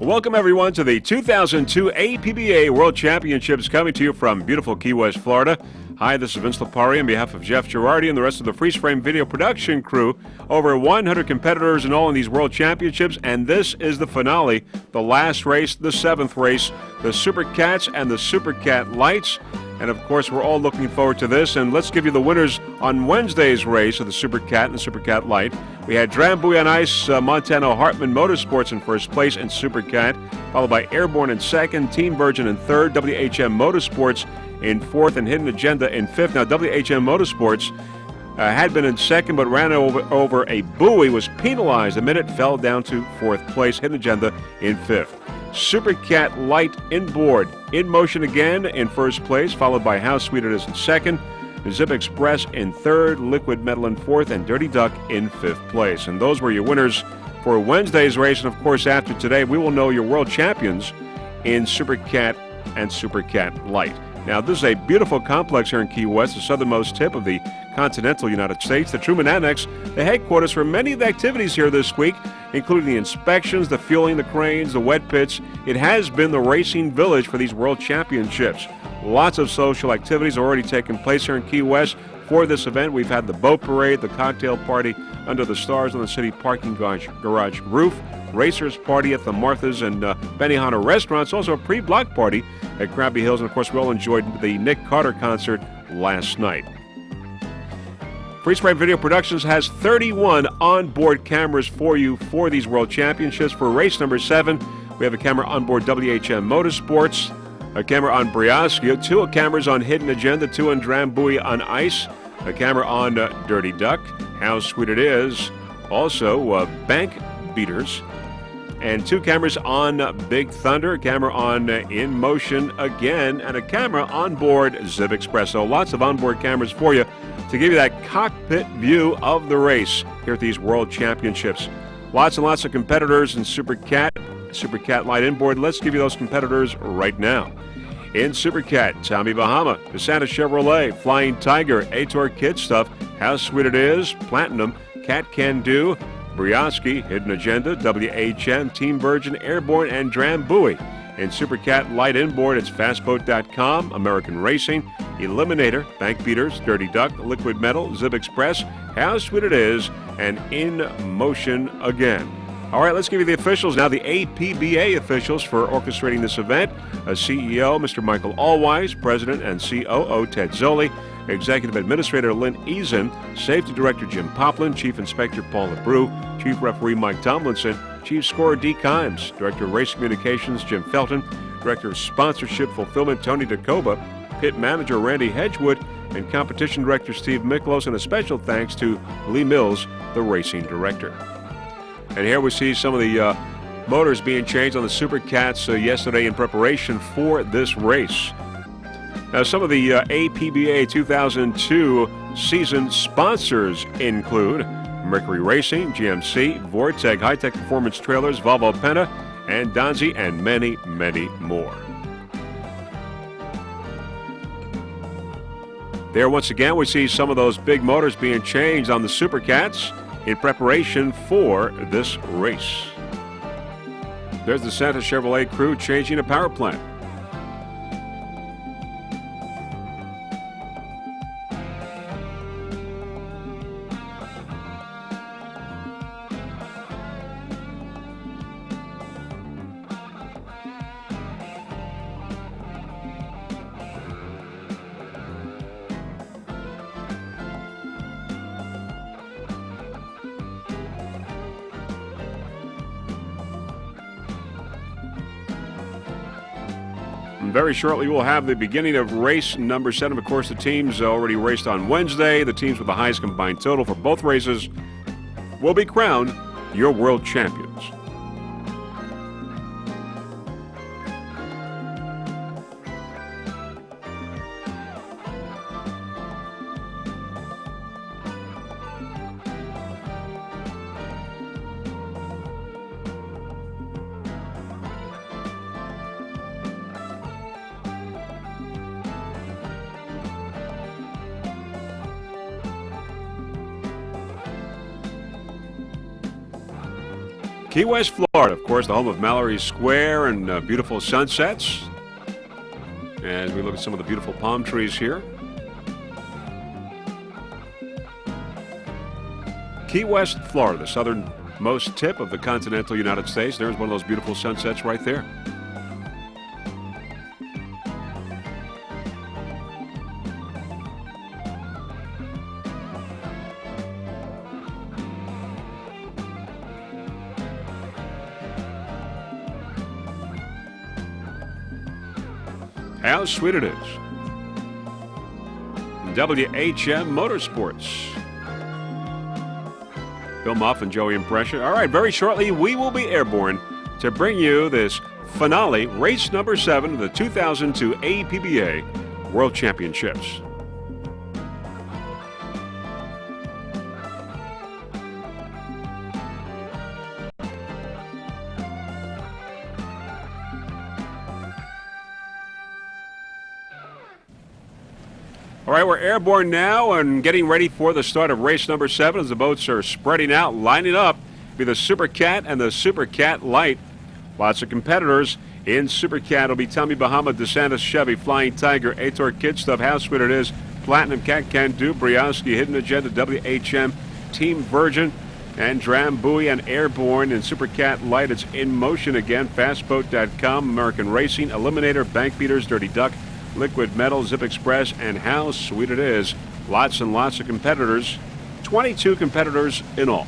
Welcome, everyone, to the 2002 APBA World Championships, coming to you from beautiful Key West, Florida. Hi, this is Vince Lipari on behalf of Jeff Girardi and the rest of the Freeze Frame Video production crew. Over 100 competitors in all in these World Championships, and this is the finale, the last race, the seventh race, the Super Cats and the Super Cat Lights. And, of course, we're all looking forward to this. And let's give you the winners on Wednesday's race of the Super Cat and the Super Cat Light. We had Drambuie on Ice, Montano Hartman Motorsports in first place in Super Cat, followed by Airborne in second, Team Virgin in third, WHM Motorsports in fourth, and Hidden Agenda in fifth. Now, WHM Motorsports had been in second, but ran over a buoy, was penalized. The minute fell down to fourth place. Hidden Agenda in fifth. Super Cat Light inboard, in motion again in first place, followed by How Sweet It Is in second, Zip Express in third, Liquid Metal in fourth, and Dirty Duck in fifth place. And those were your winners for Wednesday's race. And of course, after today, we will know your world champions in Super Cat and Super Cat Light. Now, this is a beautiful complex here in Key West, the southernmost tip of the continental United States, the Truman Annex, the headquarters for many of the activities here this week, including the inspections, the fueling, the cranes, the wet pits. It has been the racing village for these World Championships. Lots of social activities are already taking place here in Key West. For this event, we've had the boat parade, the cocktail party under the stars on the city parking garage roof, racers party at the Martha's and Benihana restaurants, also a pre-block party at Krabby Hills, and of course we all enjoyed the Nick Carter concert last night. Freeze Frame Video Productions has 31 onboard cameras for you for these World Championships. For race number 7, we have a camera on board WHM Motorsports, a camera on Brioskia, 2 cameras on Hidden Agenda, 2 on Drambuie on Ice, a camera on Dirty Duck, How Sweet It Is, also Bank Beaters, and 2 cameras on Big Thunder, a camera on In Motion again, and a camera on board Zip Express. So lots of onboard cameras for you to give you that cockpit view of the race here at these World Championships. Lots and lots of competitors in Super Cat Light inboard. Let's give you those competitors right now. In Super Cat, Tommy Bahama, Cassandra Chevrolet, Flying Tiger, Ator Kid Stuff, How Sweet It Is, Platinum, Cat Can Do, Briosky, Hidden Agenda, WHM, Team Virgin, Airborne, and Drambuie. In Super Cat Light inboard, it's Fastboat.com, American Racing, Eliminator, Bank Beaters, Dirty Duck, Liquid Metal, Zip Express, How Sweet It Is, and In Motion again. All right, let's give you the officials now, the APBA officials for orchestrating this event. CEO, Mr. Michael Allwise, President and COO, Ted Zoli, Executive Administrator Lynn Eason, Safety Director Jim Poplin, Chief Inspector Paul LeBrew, Chief Referee Mike Tomlinson, Chief Scorer Dee Kimes, Director of Race Communications Jim Felton, Director of Sponsorship Fulfillment Tony DeCoba, Pit Manager Randy Hedgewood, and Competition Director Steve Miklos, and a special thanks to Lee Mills, the Racing Director. And here we see some of the motors being changed on the Super Cats yesterday in preparation for this race. Now, some of the APBA 2002 season sponsors include Mercury Racing, GMC, Vortec, High-Tech Performance Trailers, Volvo Penta, and Donzi, and many, many more. There, once again, we see some of those big motors being changed on the Super Cats in preparation for this race. There's the Santa Chevrolet crew changing a power plant. Very shortly, we'll have the beginning of race number 7. Of course, the teams already raced on Wednesday. The teams with the highest combined total for both races will be crowned your world champions. Key West, Florida, of course, the home of Mallory Square and beautiful sunsets. As we look at some of the beautiful palm trees here. Key West, Florida, the southernmost tip of the continental United States. There's one of those beautiful sunsets right there. How sweet it is. WHM Motorsports. Bill Muff and Joey Impression. All right, very shortly we will be airborne to bring you this finale, race number 7 of the 2002 APBA World Championships. All right, we're airborne now and getting ready for the start of race number 7 as the boats are spreading out, lining up. Be the Super Cat and the Super Cat Light. Lots of competitors in Super Cat. It'll be Tommy Bahama, DeSantis Chevy, Flying Tiger, Ator Kid Stuff, How Sweet It Is, Platinum Cat Can Do, Briowski, Hidden Agenda, WHM, Team Virgin, and Drambuie and Airborne. In Super Cat Light, it's In Motion again, Fastboat.com, American Racing, Eliminator, Bank Beaters, Dirty Duck, Liquid Metal, Zip Express, and How Sweet It Is. Lots and lots of competitors. 22 competitors in all.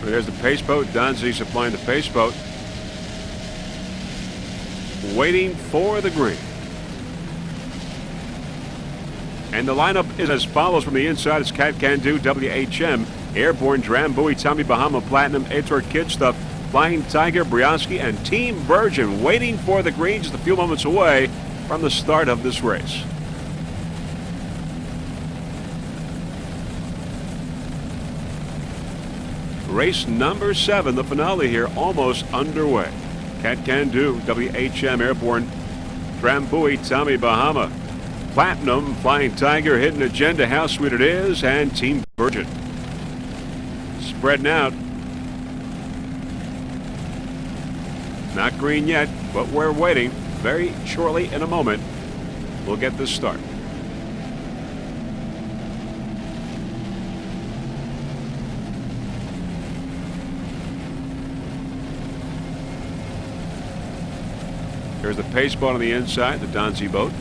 There's the pace boat. Don Z supplying the pace boat. Waiting for the green. And the lineup is as follows from the inside. It's Cat Can Do, WHM, Airborne, Drambuie, Tommy Bahama, Platinum, Ator Kid Stuff, Flying Tiger, Briowski, and Team Virgin waiting for the green just a few moments away from the start of this race. Race number 7, the finale here, almost underway. Cat Can Do, WHM, Airborne, Drambuie, Tommy Bahama, Platinum, Flying Tiger, Hidden Agenda, How Sweet It Is, and Team Virgin. Spreading out. Not green yet, but we're waiting. Very shortly, in a moment, we'll get this start. There's the pace boat on the inside, the Donzi boat.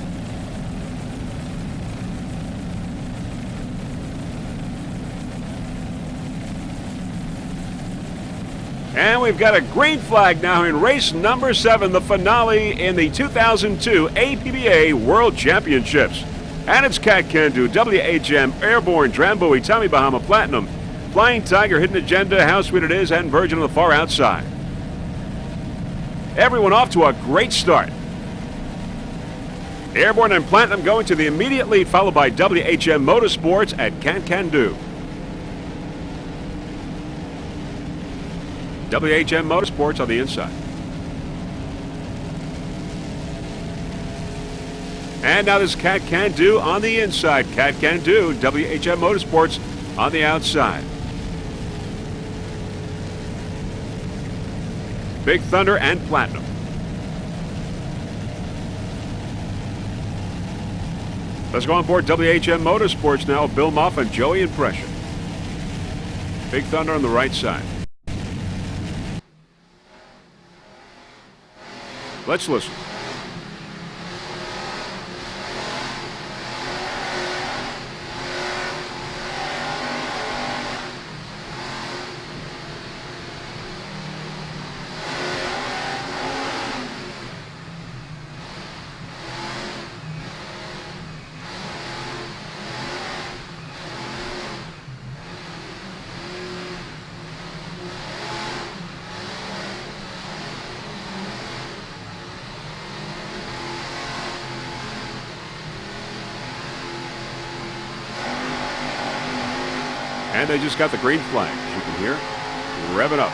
And we've got a green flag now in race number 7, the finale in the 2002 APBA World Championships. And it's Cat Can Do, WHM, Airborne, Drambuie, Tommy Bahama, Platinum, Flying Tiger, Hidden Agenda, How Sweet It Is, and Virgin on the far outside. Everyone off to a great start. Airborne and Platinum going to the immediate lead, followed by WHM Motorsports at Cat Can Do. WHM Motorsports on the inside. And now this Cat Can Do on the inside. Cat Can Do, WHM Motorsports on the outside. Big Thunder and Platinum. Let's go on board WHM Motorsports now. Bill Muff and Joey Impression. Big Thunder on the right side. Let's listen. And they just got the green flag, as you can hear, revving up.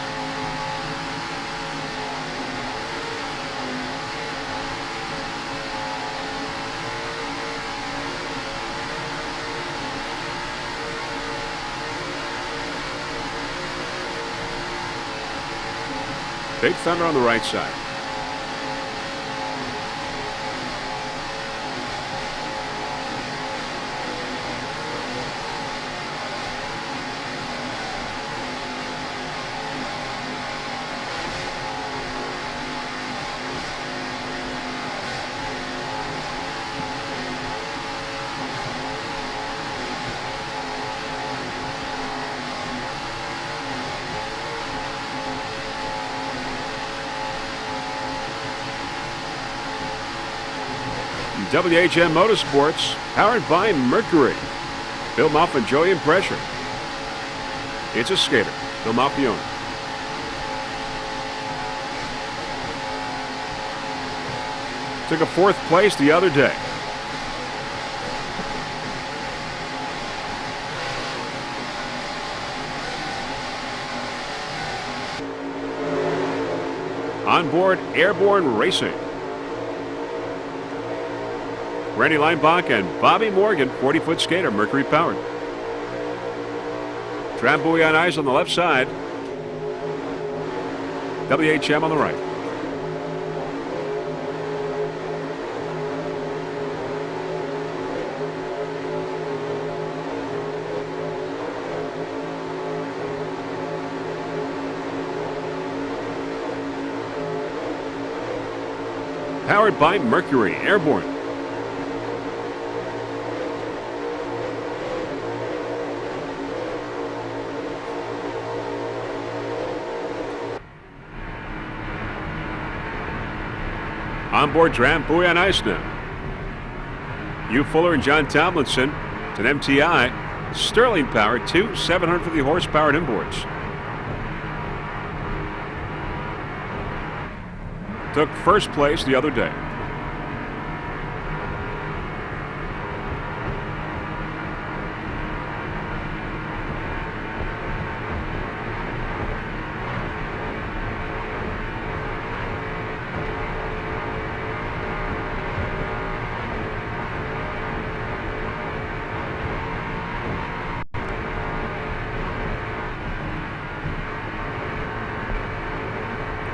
Big Thunder on the right side. WHM Motorsports, powered by Mercury. Bill Muff and Joey and Pressure. It's a skater. Bill Muff, the owner. Took a 4th place the other day. Onboard Airborne Racing. Randy Leinbach and Bobby Morgan, 40-foot skater, Mercury powered. Trambuie on ice on the left side. WHM on the right. Powered by Mercury, Airborne. Onboard Trambuie on ice now. Hugh Fuller and John Tomlinson. It's an MTI. Sterling powered, 2 750 horsepower inboards. Took 1st place the other day.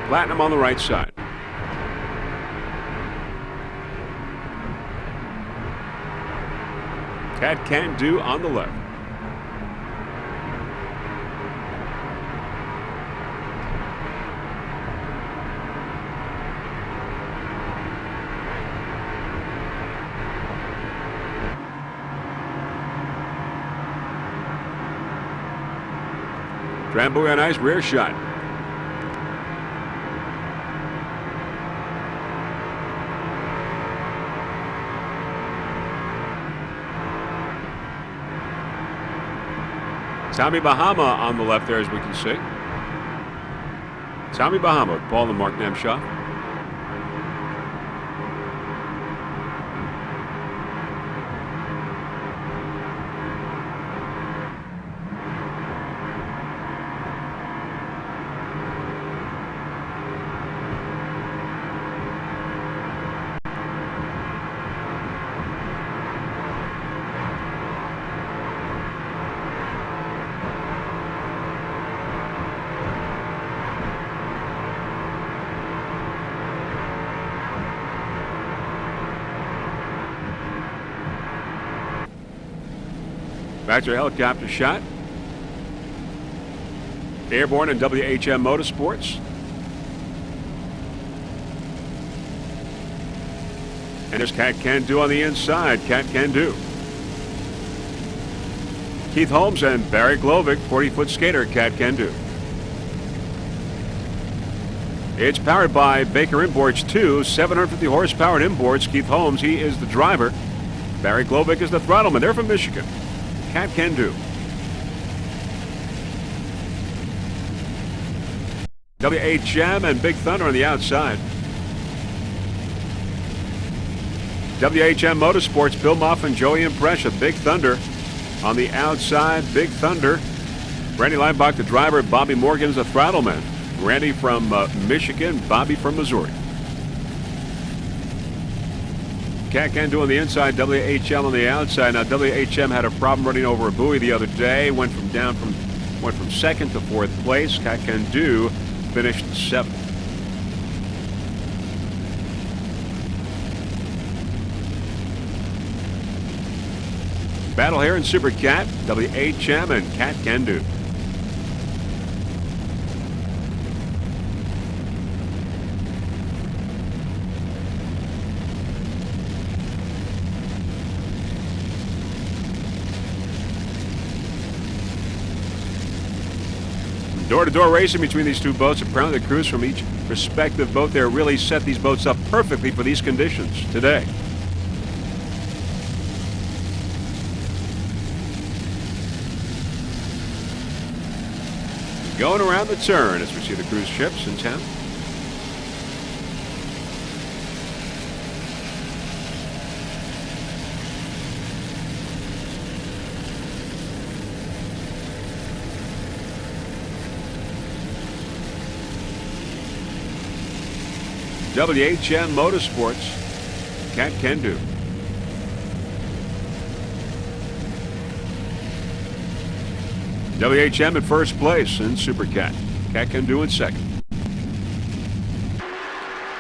Platinum on the right side. Cat Can Do on the left. Trambuie on ice, rear shot. Tommy Bahama on the left there, as we can see. Tommy Bahama, Paul and Mark Nemshoff. Back to a helicopter shot. Airborne and WHM Motorsports. And there's Cat Can Do on the inside. Cat Can Do. Keith Holmes and Barry Glovic, 40-foot skater, Cat Can Do. It's powered by Baker Inboards 2, 750 horsepower inboards. Keith Holmes, he is the driver. Barry Glovic is the throttleman. They're from Michigan. Cat Can Do. WHM and Big Thunder on the outside. WHM Motorsports, Bill Muff and Joey Impression. Big Thunder on the outside. Big Thunder. Randy Leinbach, the driver. Bobby Morgan's the throttleman. Randy from Michigan, Bobby from Missouri. Cat Can Do on the inside, WHM on the outside. Now WHM had a problem running over a buoy the other day. Went from 2nd to 4th place. Cat Can Do finished 7th. Battle here in Super Cat, WHM, and Cat Can Do. Door-to-door racing between these two boats. Apparently the crews from each respective boat there really set these boats up perfectly for these conditions today. Going around the turn as we see the cruise ships in town. WHM Motorsports, Cat Can Do. WHM in first place in Super Cat. Cat Can Do in second.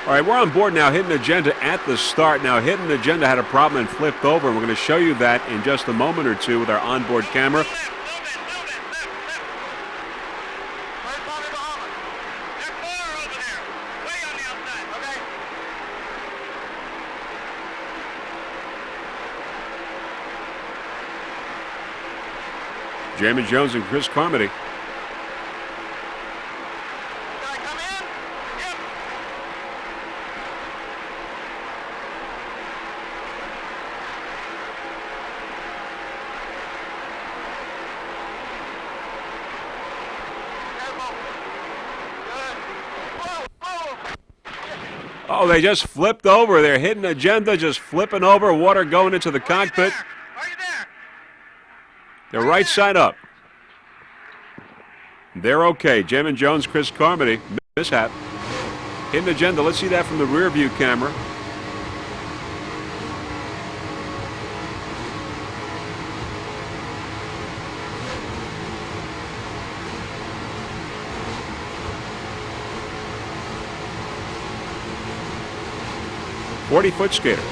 All right, we're on board now. Hidden Agenda at the start. Now, Hidden Agenda had a problem and flipped over. We're going to show you that in just a moment or two with our onboard camera. Jamie Jones and Chris Carmody. Can I come in? Yep. Oh, they just flipped over. Their Hidden Agenda just flipping over. Water going into the cockpit. Are you there? They're right side up. They're okay. Jamie Jones, Chris Carmody, mishap. Hidden Agenda, let's see that from the rear view camera. "40-foot skater."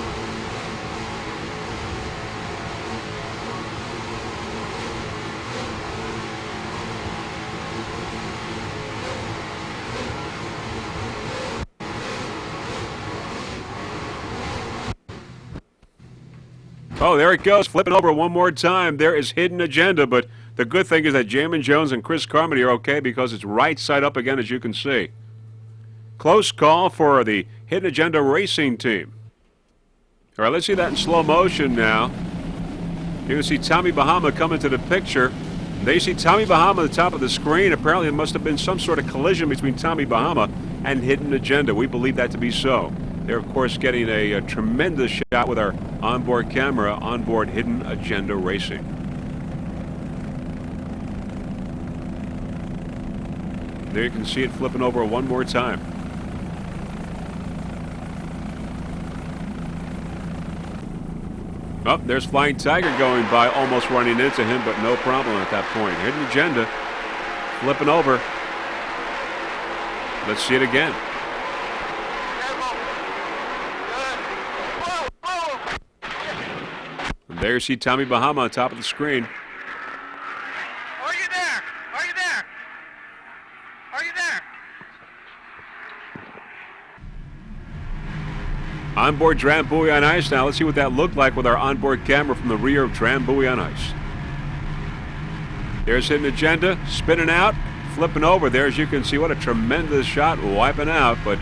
Oh, there it goes, flipping over one more time. There is Hidden Agenda, but the good thing is that Jamie Jones and Chris Carmody are okay because it's right side up again, as you can see. Close call for the Hidden Agenda racing team. All right, let's see that in slow motion now. You can see Tommy Bahama come into the picture. There you see Tommy Bahama at the top of the screen. Apparently, there must have been some sort of collision between Tommy Bahama and Hidden Agenda. We believe that to be so. They're, of course, getting a tremendous shot with our onboard camera onboard Hidden Agenda Racing. There you can see it flipping over one more time. Oh, there's Flying Tiger going by, almost running into him, but no problem at that point. Hidden Agenda flipping over. Let's see it again. And there you see Tommy Bahama on top of the screen. Are you there? Are you there? Are you there? Onboard Drambuie on ice now. Let's see what that looked like with our onboard camera from the rear of Drambuie on ice. There's Hidden Agenda, spinning out, flipping over there. As you can see, what a tremendous shot, wiping out, but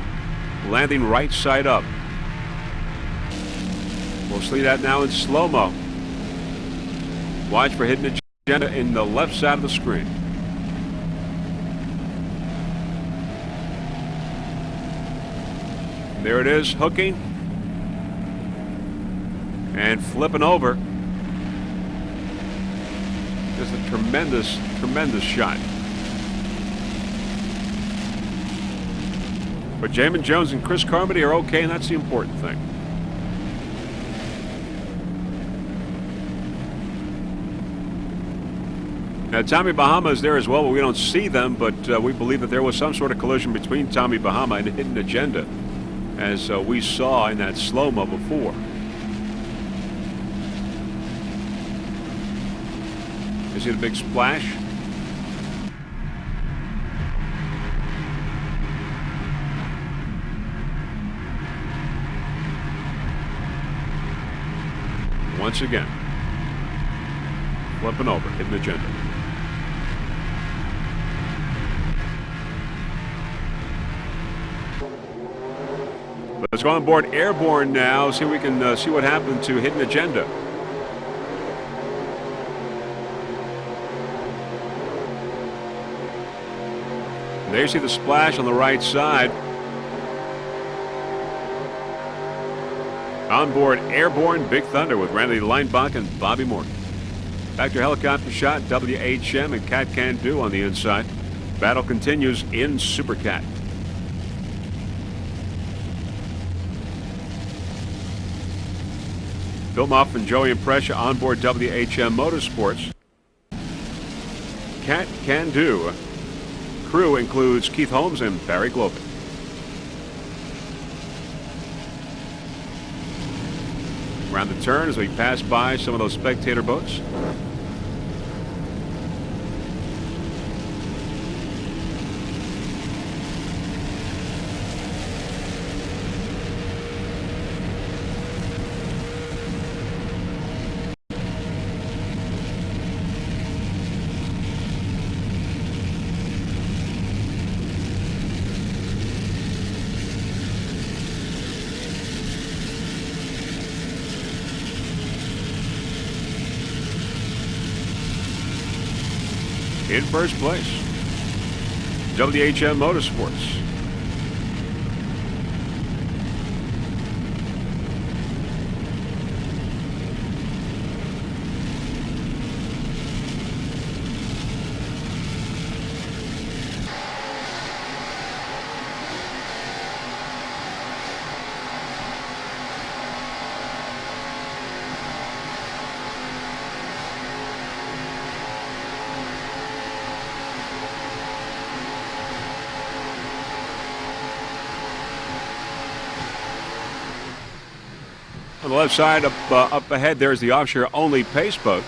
landing right side up. We'll see that now in slow-mo. Watch for Hidden Agenda in the left side of the screen. There it is, hooking and flipping over. Just a tremendous, tremendous shot. But Jamie Jones and Chris Carmody are okay, and that's the important thing. Now, Tommy Bahama is there as well, but we don't see them, but we believe that there was some sort of collision between Tommy Bahama and Hidden Agenda, as we saw in that slow-mo before. You see the big splash? Once again, flipping over, hidden agenda. Let's go on board Airborne now, see if we can see what happened to Hidden Agenda. There you see the splash on the right side. On board Airborne Big Thunder with Randy Leinbach and Bobby Morgan. Back to helicopter shot, WHM and Cat Can Do on the inside. Battle continues in Super Cat. Bill Moff and Joey Impressia on board WHM Motorsports. Cat Can Do. Crew includes Keith Holmes and Barry Glover. Around the turn as we pass by some of those spectator boats. In first place, WHM Motorsports. On the left side, up ahead, there's the Offshore only pace boat.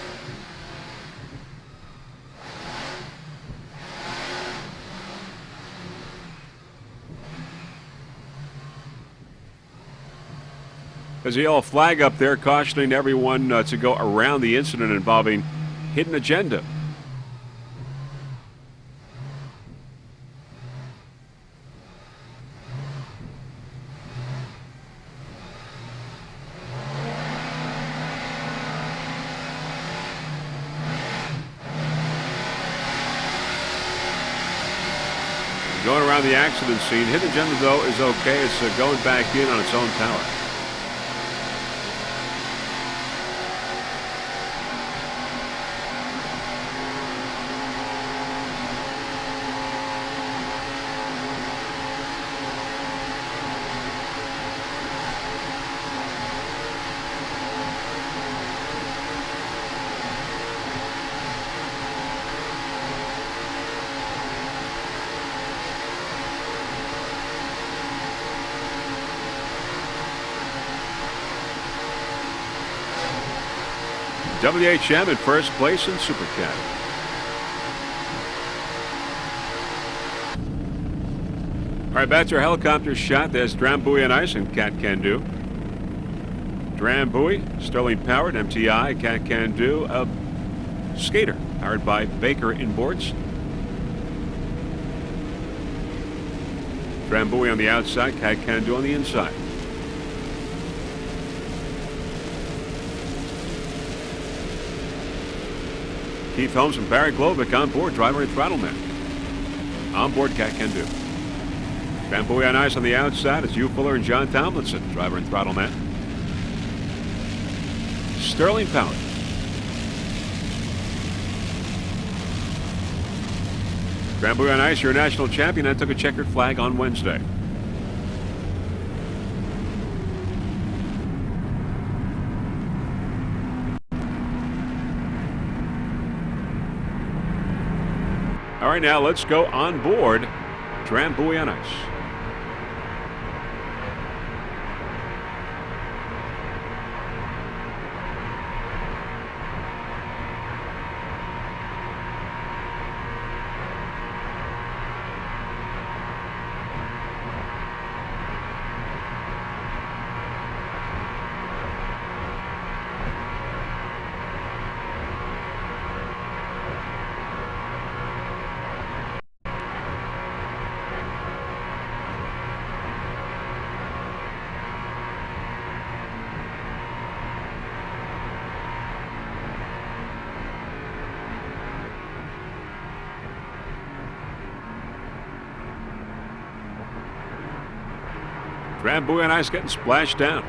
There's a yellow flag up there cautioning everyone to go around the incident involving Hidden Agenda. Going around the accident scene. Hidden Agenda, though, is okay. It's going back in on its own power. WHM in first place in Super Cat. All right, back to our helicopter shot. There's Drambuie on ice and Cat Can Do. Drambuie, Sterling powered, MTI, Cat Can Do, a skater powered by Baker inboards. Drambuie on the outside, Cat Can Do on the inside. Keith Holmes and Barry Glovic on board, driver and throttle man. On board, Cat Can Do. Drambuie on ice on the outside. It's Hugh Fuller and John Tomlinson, driver and throttle man. Sterling powered. Drambuie on ice, your national champion, and took a checkered flag on Wednesday. All right, now let's go on board Drambuie on ice. Grand buoy on ice getting splashed down.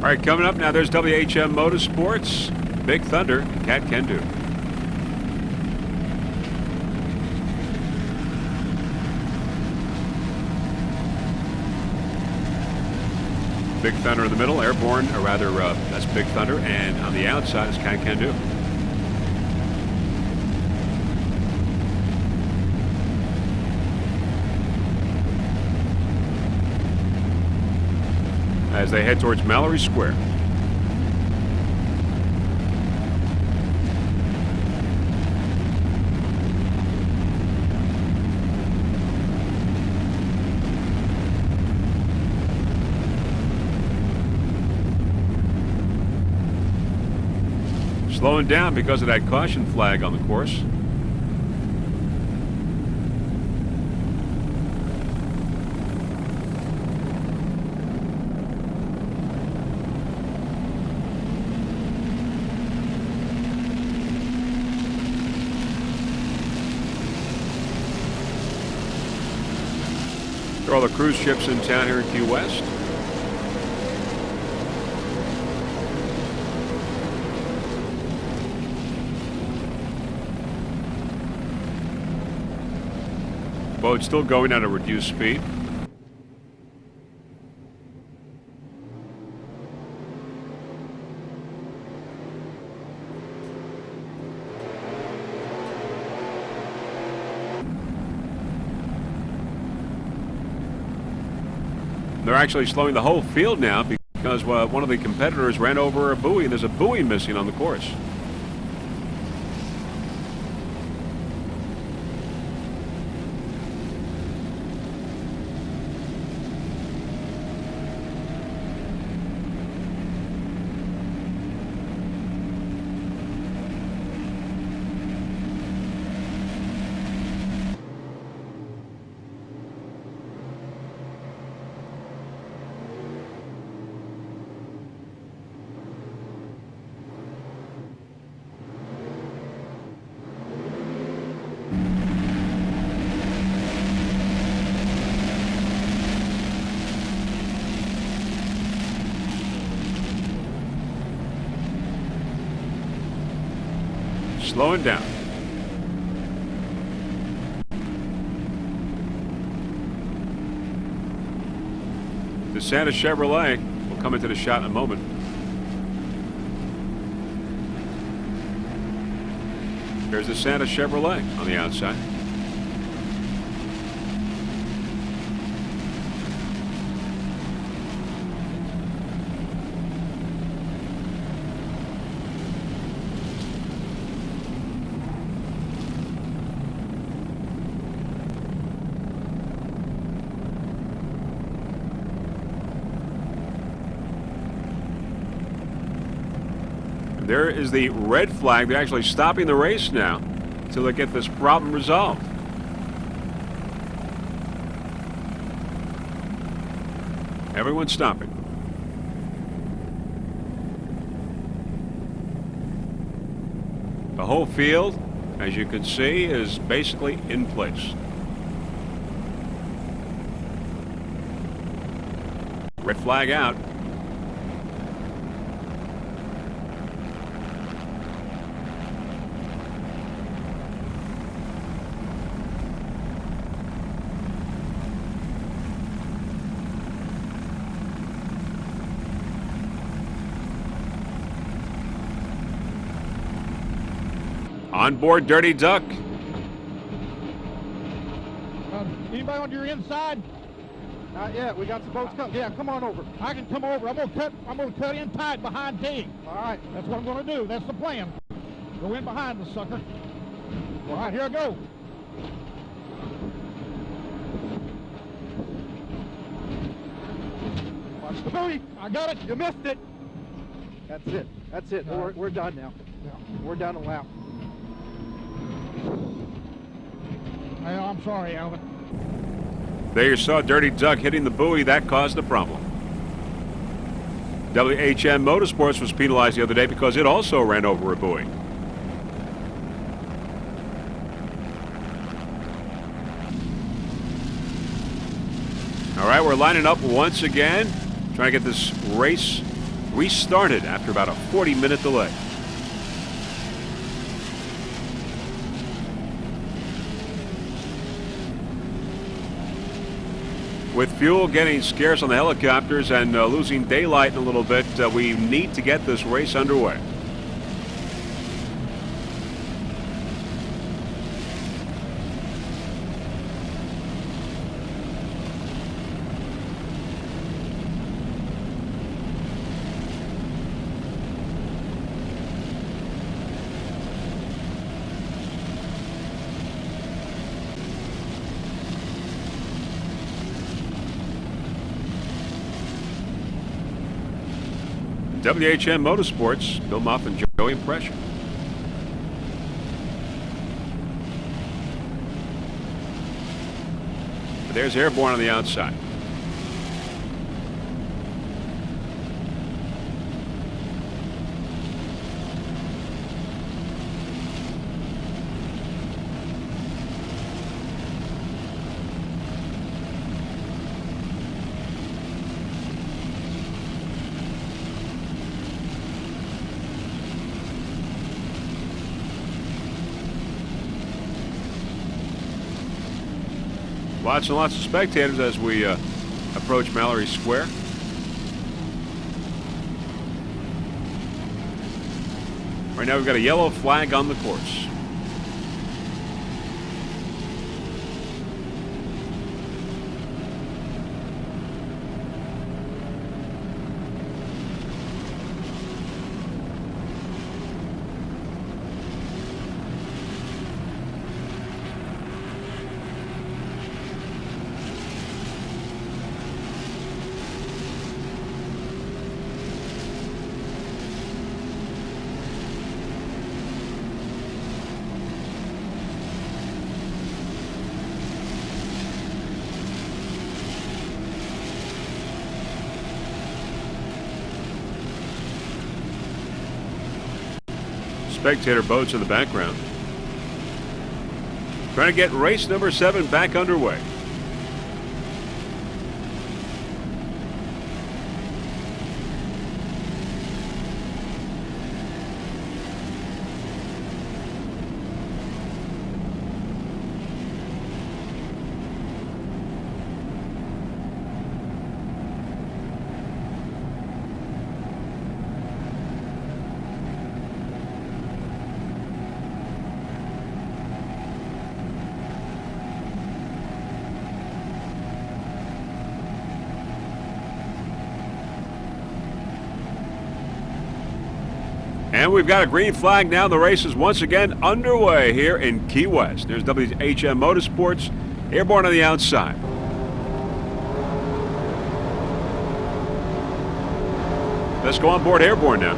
All right, coming up now, there's WHM Motorsports, Big Thunder, Cat Can Do. Big Thunder in the middle, Airborne, or rather, that's Big Thunder, and on the outside is Cat Can Do. As they head towards Mallory Square. Slowing down because of that caution flag on the course. There are all the cruise ships in town here in Key West. Boat still going at a reduced speed. They're actually slowing the whole field now because one of the competitors ran over a buoy, and there's a buoy missing on the course. Slowing down. The Santa Chevrolet will come into the shot in a moment. There's the Santa Chevrolet on the outside. There is the red flag. They're actually stopping the race now until they get this problem resolved. Everyone's stopping. The whole field, as you can see, is basically in place. Red flag out. On board Dirty Duck. Anybody on your inside? Not yet. We got some boats coming. Yeah, come on over. I can come over. I'm gonna cut in tight behind T. All right. That's what I'm gonna do. That's the plan. Go in behind the sucker. All right, here I go. the buoy. I got it. You missed it. That's it. That's it. We're done now. Yeah. We're down a lap. Hey, I'm sorry, Alvin. There you saw Dirty Duck hitting the buoy. That caused the problem. WHM Motorsports was penalized the other day because it also ran over a buoy. All right, we're lining up once again, trying to get this race restarted after about a 40-minute delay. With fuel getting scarce on the helicopters and losing daylight in a little bit, we need to get this race underway. WHM Motorsports, Bill Muff and Joey Impression. But there's Airborne on the outside. Lots and lots of spectators as we approach Mallory Square. Right now we've got a yellow flag on the course. Spectator boats in the background. Trying to get race number 7 back underway. And we've got a green flag now. The race is once again underway here in Key West. There's WHM Motorsports, Airborne on the outside. Let's go on board Airborne now.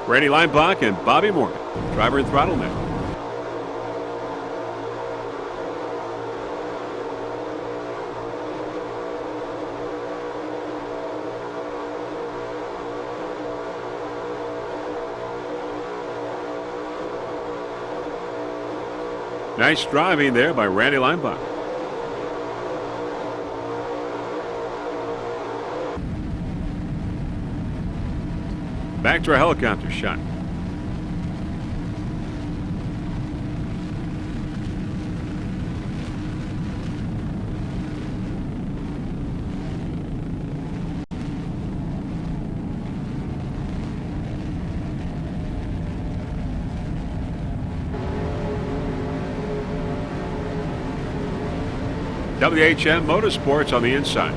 Randy Leinbach and Bobby Morgan, driver and throttle now. Nice driving there by Randy Leinbach. Back to our helicopter shot. WHM Motorsports on the inside.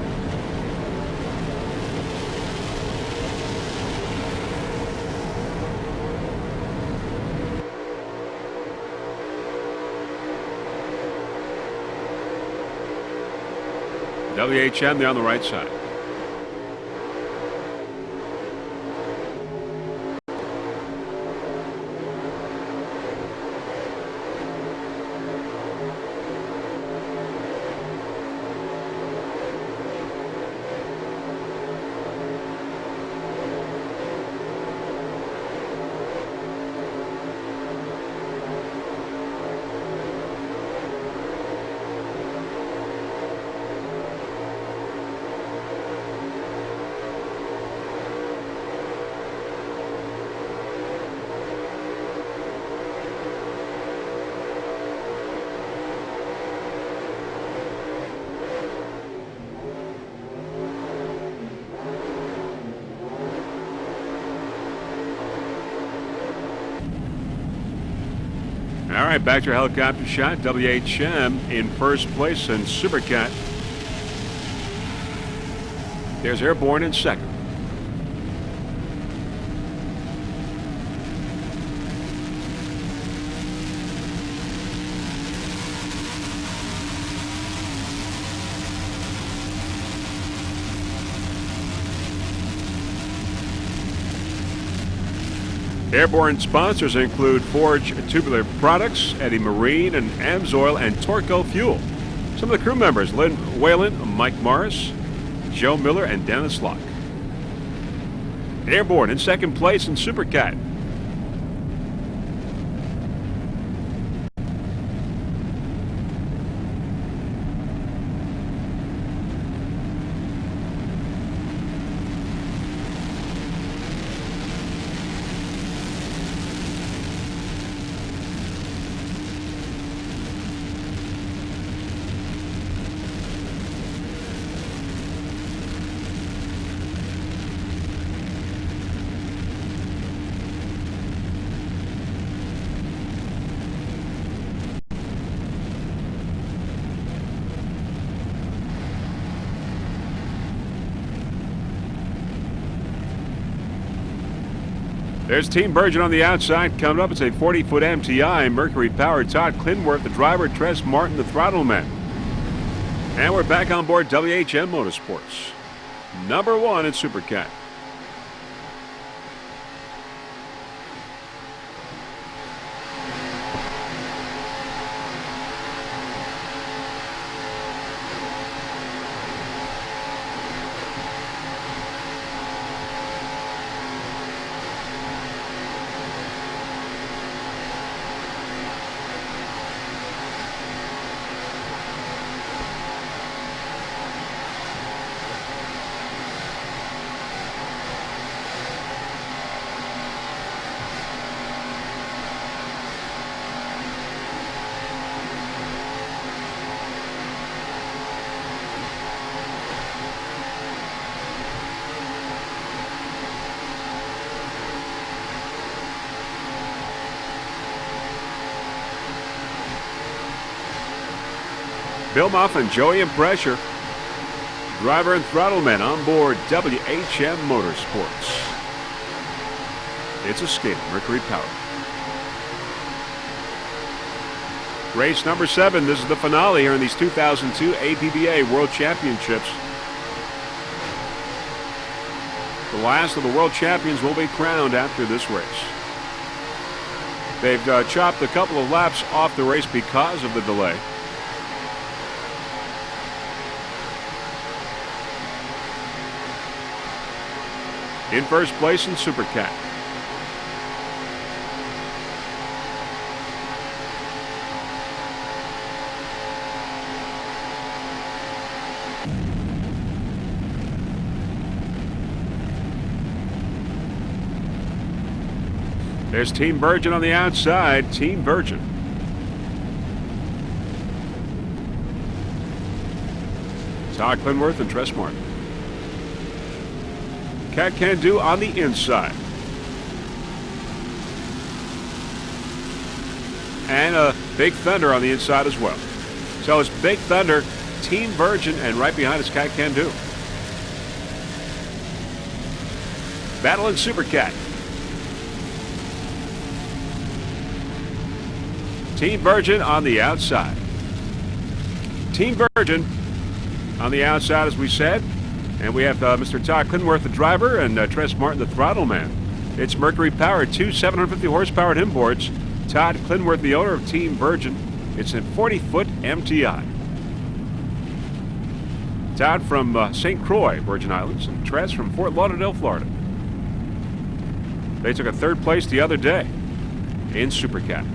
WHM, they're on the right side. All right, back to your helicopter shot. WHM in first place and Supercat. There's Airborne in second. Airborne sponsors include Forge Tubular Products, Eddie Marine, and Amsoil, and Torco Fuel. Some of the crew members: Lynn Whalen, Mike Morris, Joe Miller, and Dennis Locke. Airborne in second place in Supercat. There's Team Virgin on the outside. Coming up, it's a 40-foot MTI, Mercury-powered Todd Clinworth, the driver, Tress Martin, the throttleman. And we're back on board WHM Motorsports. Number one in Supercat. Bill Muff and Joey in pressure. Driver and throttleman on board WHM Motorsports. It's a skate, Mercury powered. Race number 7. This is the finale here in these 2002 APBA World Championships. The last of the world champions will be crowned after this race. They've chopped a couple of laps off the race because of the delay. In first place in Supercat. There's Team Virgin on the outside. Team Virgin. Todd Clinworth and Tress Martin. Cat Can Do on the inside. And Big Thunder on the inside as well. So it's Big Thunder, Team Virgin, and right behind is Cat Can Do. Battle in Supercat. Team Virgin on the outside. Team Virgin on the outside, as we said. And we have Mr. Todd Clinworth, the driver, and Tress Martin, the throttle man. It's Mercury-powered, two 750-horsepower inboards. Todd Clinworth, the owner of Team Virgin. It's a 40-foot MTI. Todd from St. Croix, Virgin Islands, and Tress from Fort Lauderdale, Florida. They took a third place the other day in Supercat.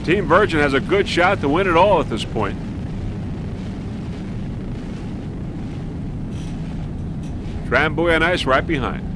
Team Virgin has a good shot to win it all at this point. Drambuie on ice right behind.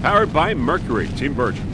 Powered by Mercury, Team Virgin.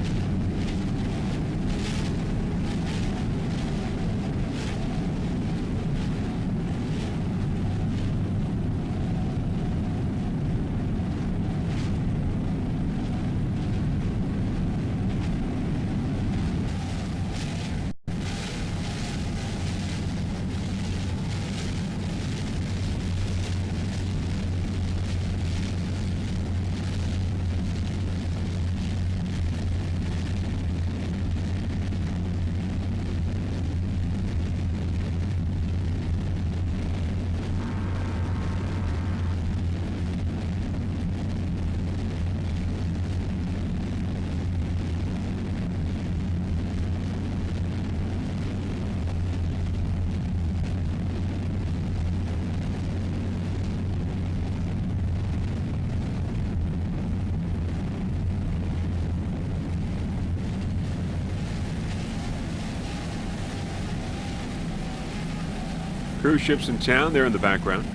Cruise ships in town there in the background.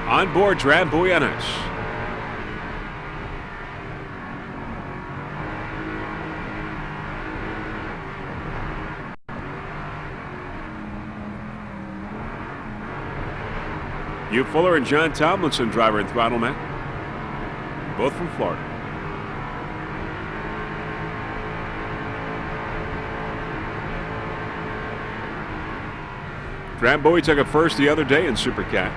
On board Drambuie on ice. Hugh Fuller and John Tomlinson, driver and throttle man, both from Florida. Drambuie took it first the other day in Supercat.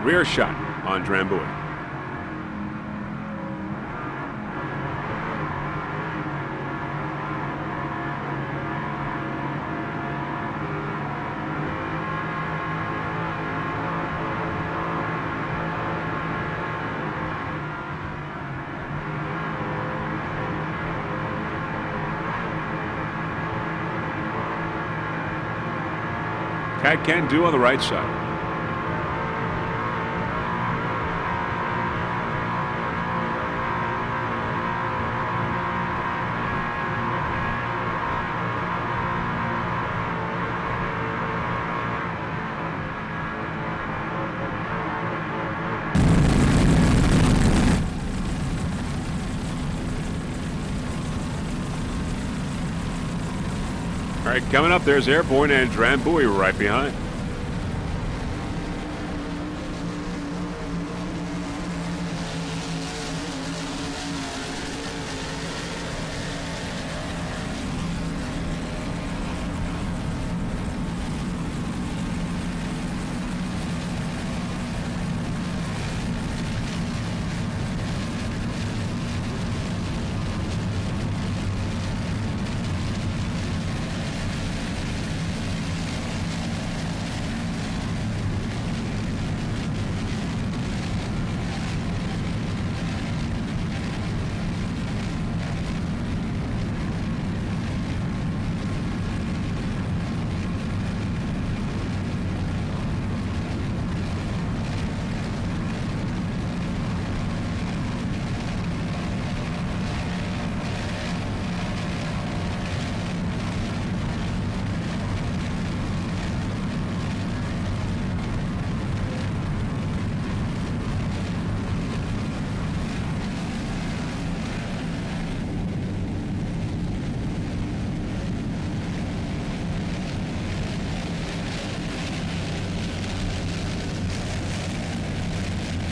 Rear shot on Drambuie. Cat can do on the right side. All right, coming up, there's Airborne and Drambuie right behind.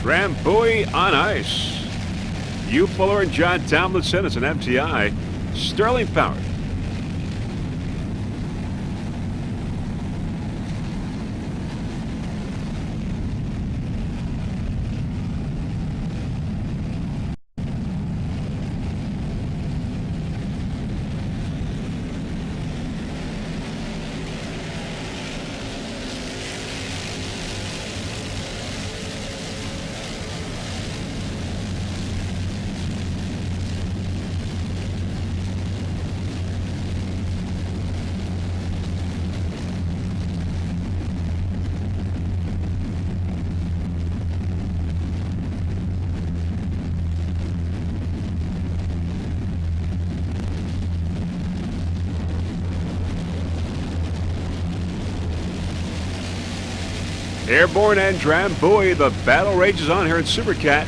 Drambuie on ice. Hugh Fuller and John Tomlinson. It's an MTI. Sterling powered. Airborne and Drambuie, the battle rages on here in Supercat.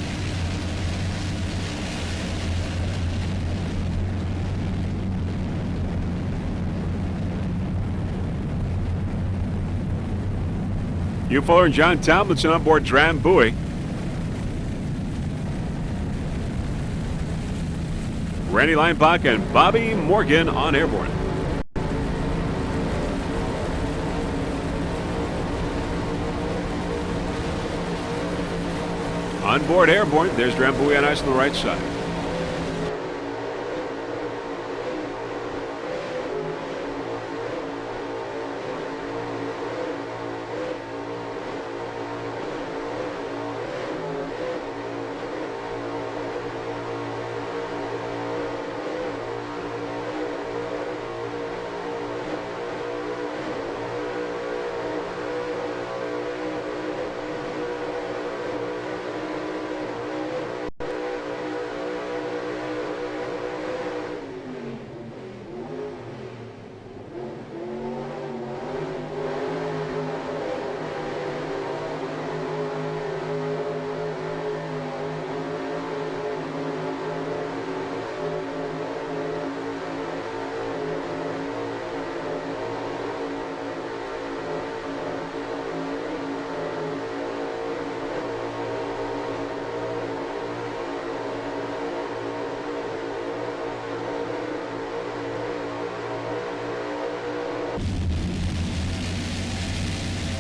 Hugh Fuller and John Tomlinson on board Drambuie. Randy Leinbach and Bobby Morgan on Airborne. On board Airborne, there's Drambuie on ice on the right side.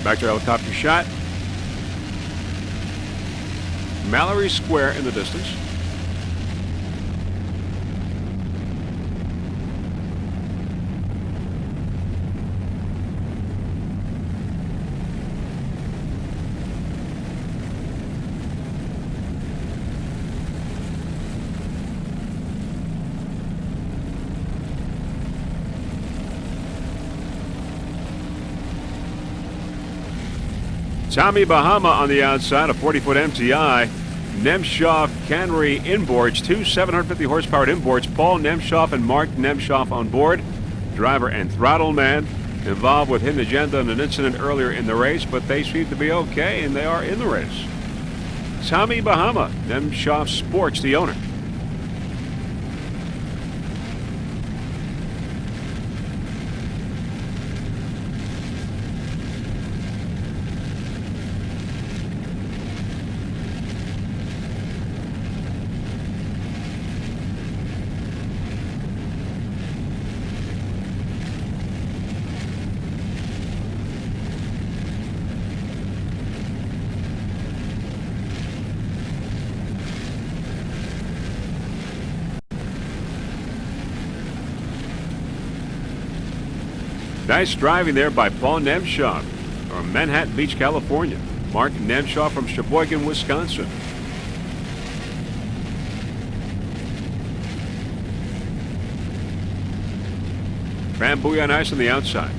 Back to helicopter shot. Mallory Square in the distance. Tommy Bahama on the outside, a 40-foot MTI. Nemshoff Cannery inboards, two 750 horsepower inboards. Paul Nemshoff and Mark Nemshoff on board. Driver and throttle man involved with hidden agenda in an incident earlier in the race, but they seem to be okay and they are in the race. Tommy Bahama, Nemshoff Sports, the owner. Nice driving there by Paul Nemshoff from Manhattan Beach, California. Mark Nemshoff from Sheboygan, Wisconsin. Drambuie on ice on the outside.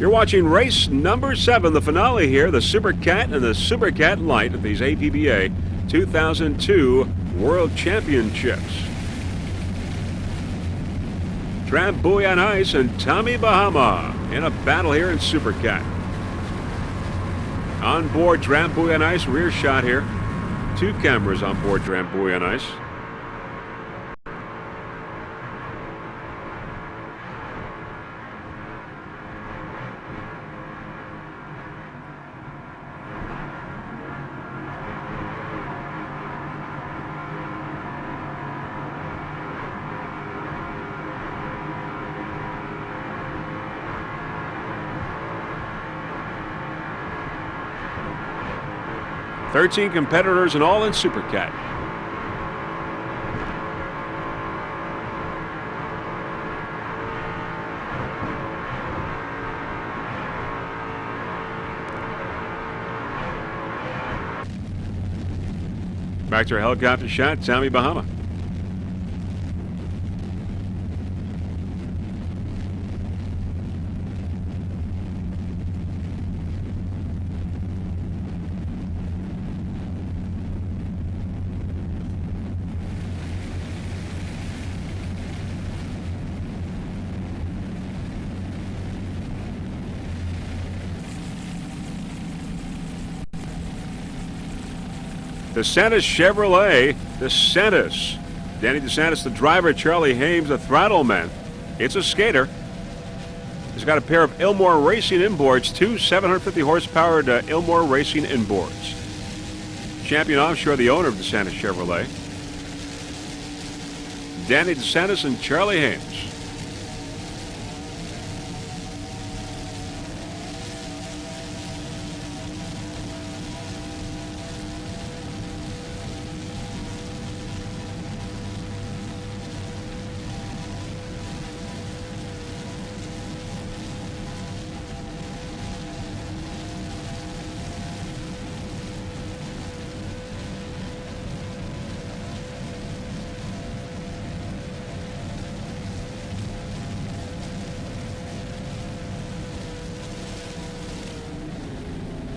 You're watching race number 7, the finale here, the Super Cat and the Super Cat Light at these APBA 2002 World Championships. Trambuie on ice and Tommy Bahama in a battle here in Super Cat. On board Trambuie on ice, rear shot here. 2 cameras on board Trambuie on ice. Thirteen competitors and all in Super Cat. Back to our helicopter shot, Tommy Bahama. DeSantis Chevrolet, DeSantis. Danny DeSantis, the driver, Charlie Hames, the throttle man. It's a skater. He's got a pair of Ilmor Racing inboards, 2 750 horsepower Ilmor Racing inboards. Champion Offshore, the owner of DeSantis Chevrolet. Danny DeSantis and Charlie Hames.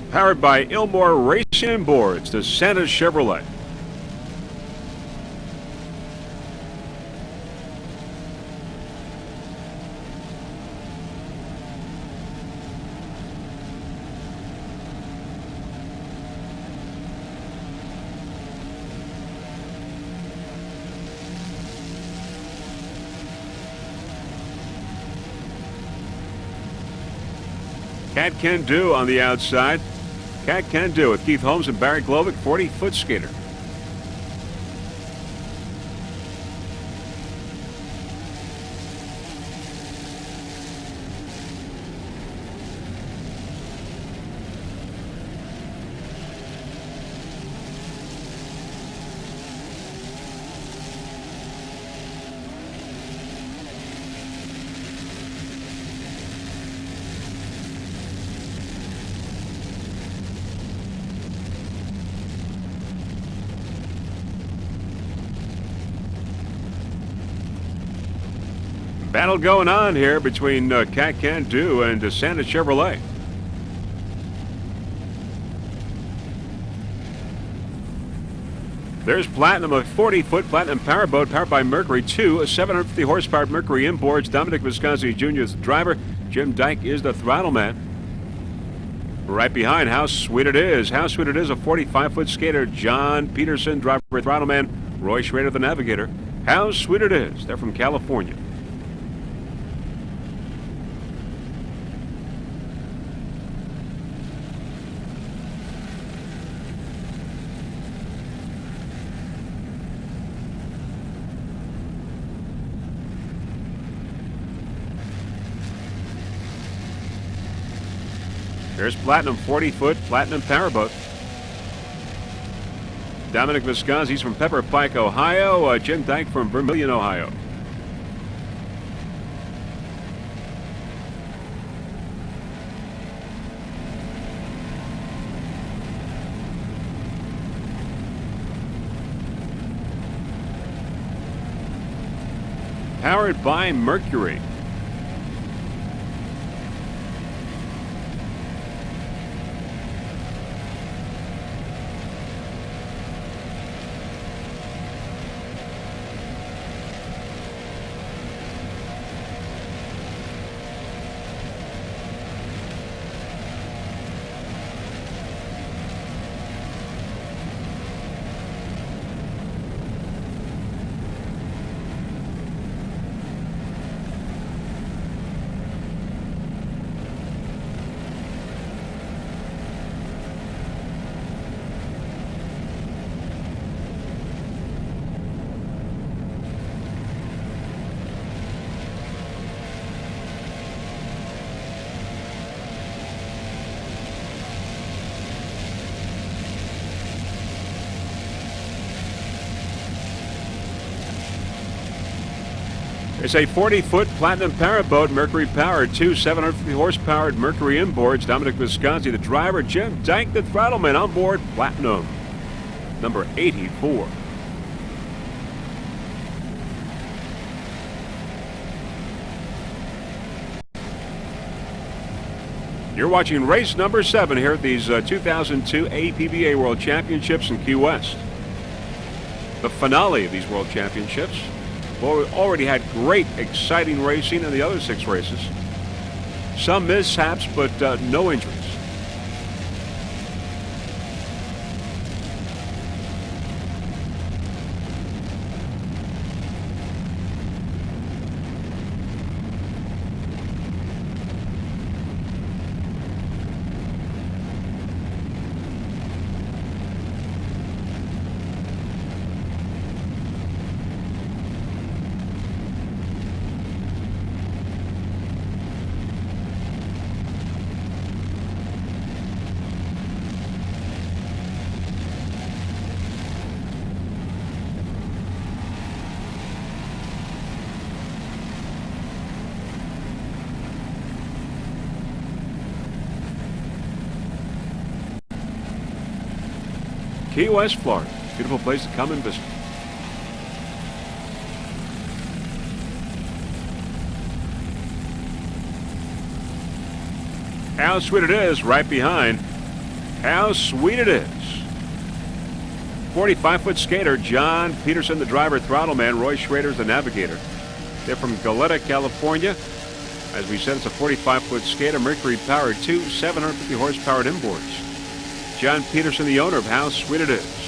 Powered by Ilmor Racing Inboards, DeSantis Chevrolet. Cat Can Do on the outside. Cat Can Do with Keith Holmes and Barry Glovic, 40-foot skater. Battle going on here between Cat Can Do and DeSantis Chevrolet. There's Platinum, a 40-foot Platinum Powerboat powered by Mercury 2, a 750 horsepower Mercury inboards. Dominic Visconti Jr. is the driver. Jim Dyke is the throttle man. Right behind, How Sweet It Is. How Sweet It Is, a 45-foot skater. John Peterson, driver, throttle man. Roy Schrader, the navigator. How Sweet It Is. They're from California. There's Platinum, 40-foot Platinum Powerboat. Dominic Visconti's from Pepper Pike, Ohio. Jim Dyke from Vermilion, Ohio. Powered by Mercury. It's a 40-foot platinum powerboat, Mercury powered, two 750 horsepower Mercury inboards. Dominic Visconti, the driver. Jim Dyke, the throttleman, on board Platinum, number 84. You're watching race number 7 here at these 2002 APBA World Championships in Key West. The finale of these World Championships. Well, we already had great, exciting racing in the other 6 races. Some mishaps, but no injuries. Key West, Florida. Beautiful place to come and visit. How sweet it is right behind. How sweet it is. 45-foot skater John Peterson, the driver, throttleman. Roy Schrader's the navigator. They're from Goleta, California. As we said, it's a 45-foot skater, Mercury powered, two 750 horsepower inboards. John Peterson, the owner of How Sweet It Is.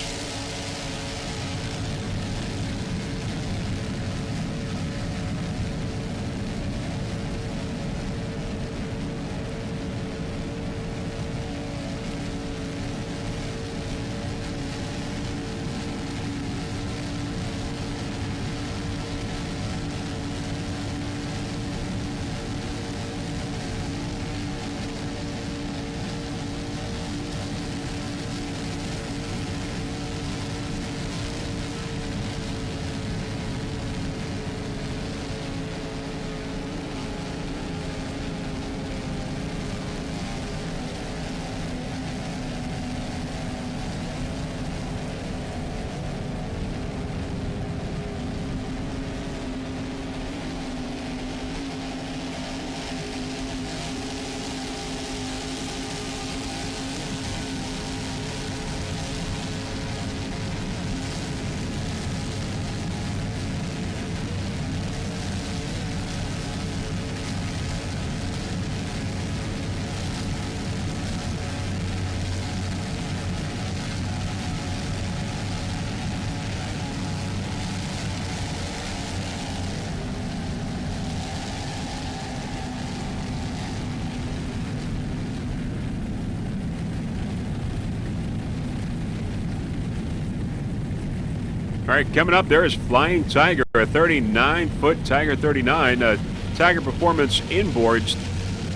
All right, coming up there is Flying Tiger, a 39-foot Tiger 39. Tiger Performance inboards,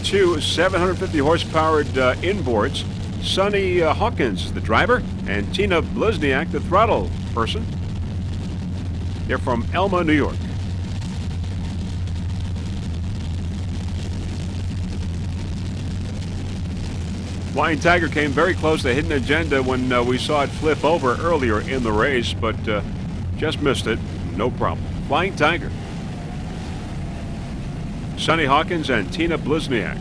two 750 horsepower inboards. Sonny Hawkins is the driver, and Tina Blizniak, the throttle person. They're from Elma, New York. Flying Tiger came very close to Hidden Agenda when we saw it flip over earlier in the race, but just missed it. No problem. Flying Tiger. Sonny Hawkins and Tina Blizniak.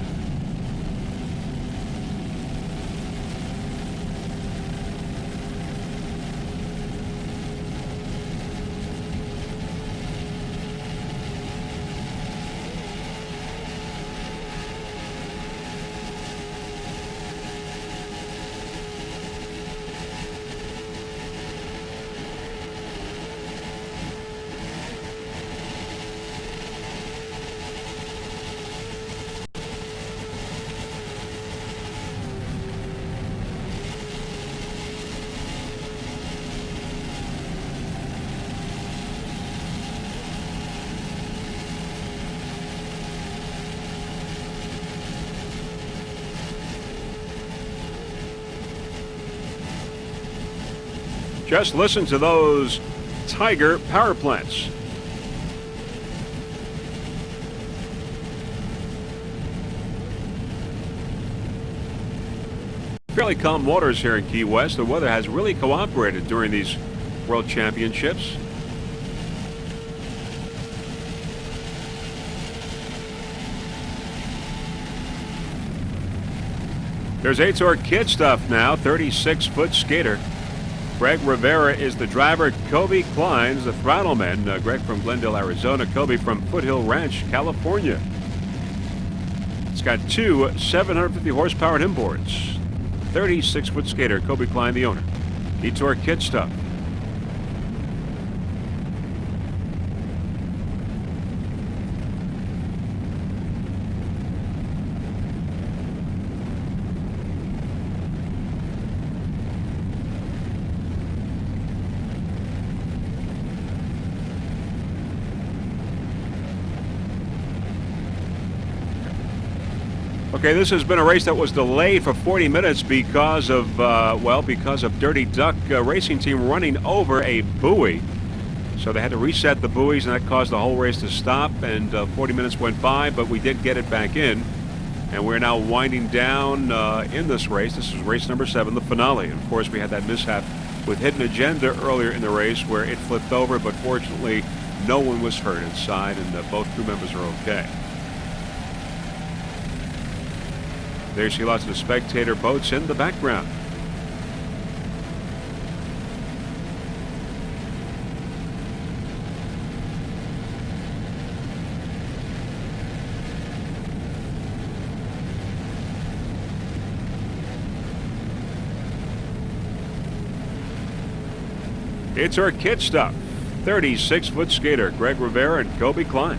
Just listen to those Tiger power plants. Fairly calm waters here in Key West. The weather has really cooperated during these World Championships. There's A-Tour Kid Stuff now, 36-foot skater. Greg Rivera is the driver. Kobe Klein's the throttleman. Greg from Glendale, Arizona. Kobe from Foothill Ranch, California. It's got two 750 horsepower inboards. 36-foot skater, Kobe Klein, the owner. A-Tour Kid Stuff. Okay, this has been a race that was delayed for 40 minutes because of, because of Dirty Duck Racing Team running over a buoy. So they had to reset the buoys, and that caused the whole race to stop, and 40 minutes went by, but we did get it back in. And we're now winding down in this race. This is race number 7, the finale. And of course, we had that mishap with Hidden Agenda earlier in the race where it flipped over, but fortunately, no one was hurt inside, and both crew members are okay. There you see lots of the spectator boats in the background. It's our Kid Stuff. 36-foot skater Greg Rivera and Kobe Klein.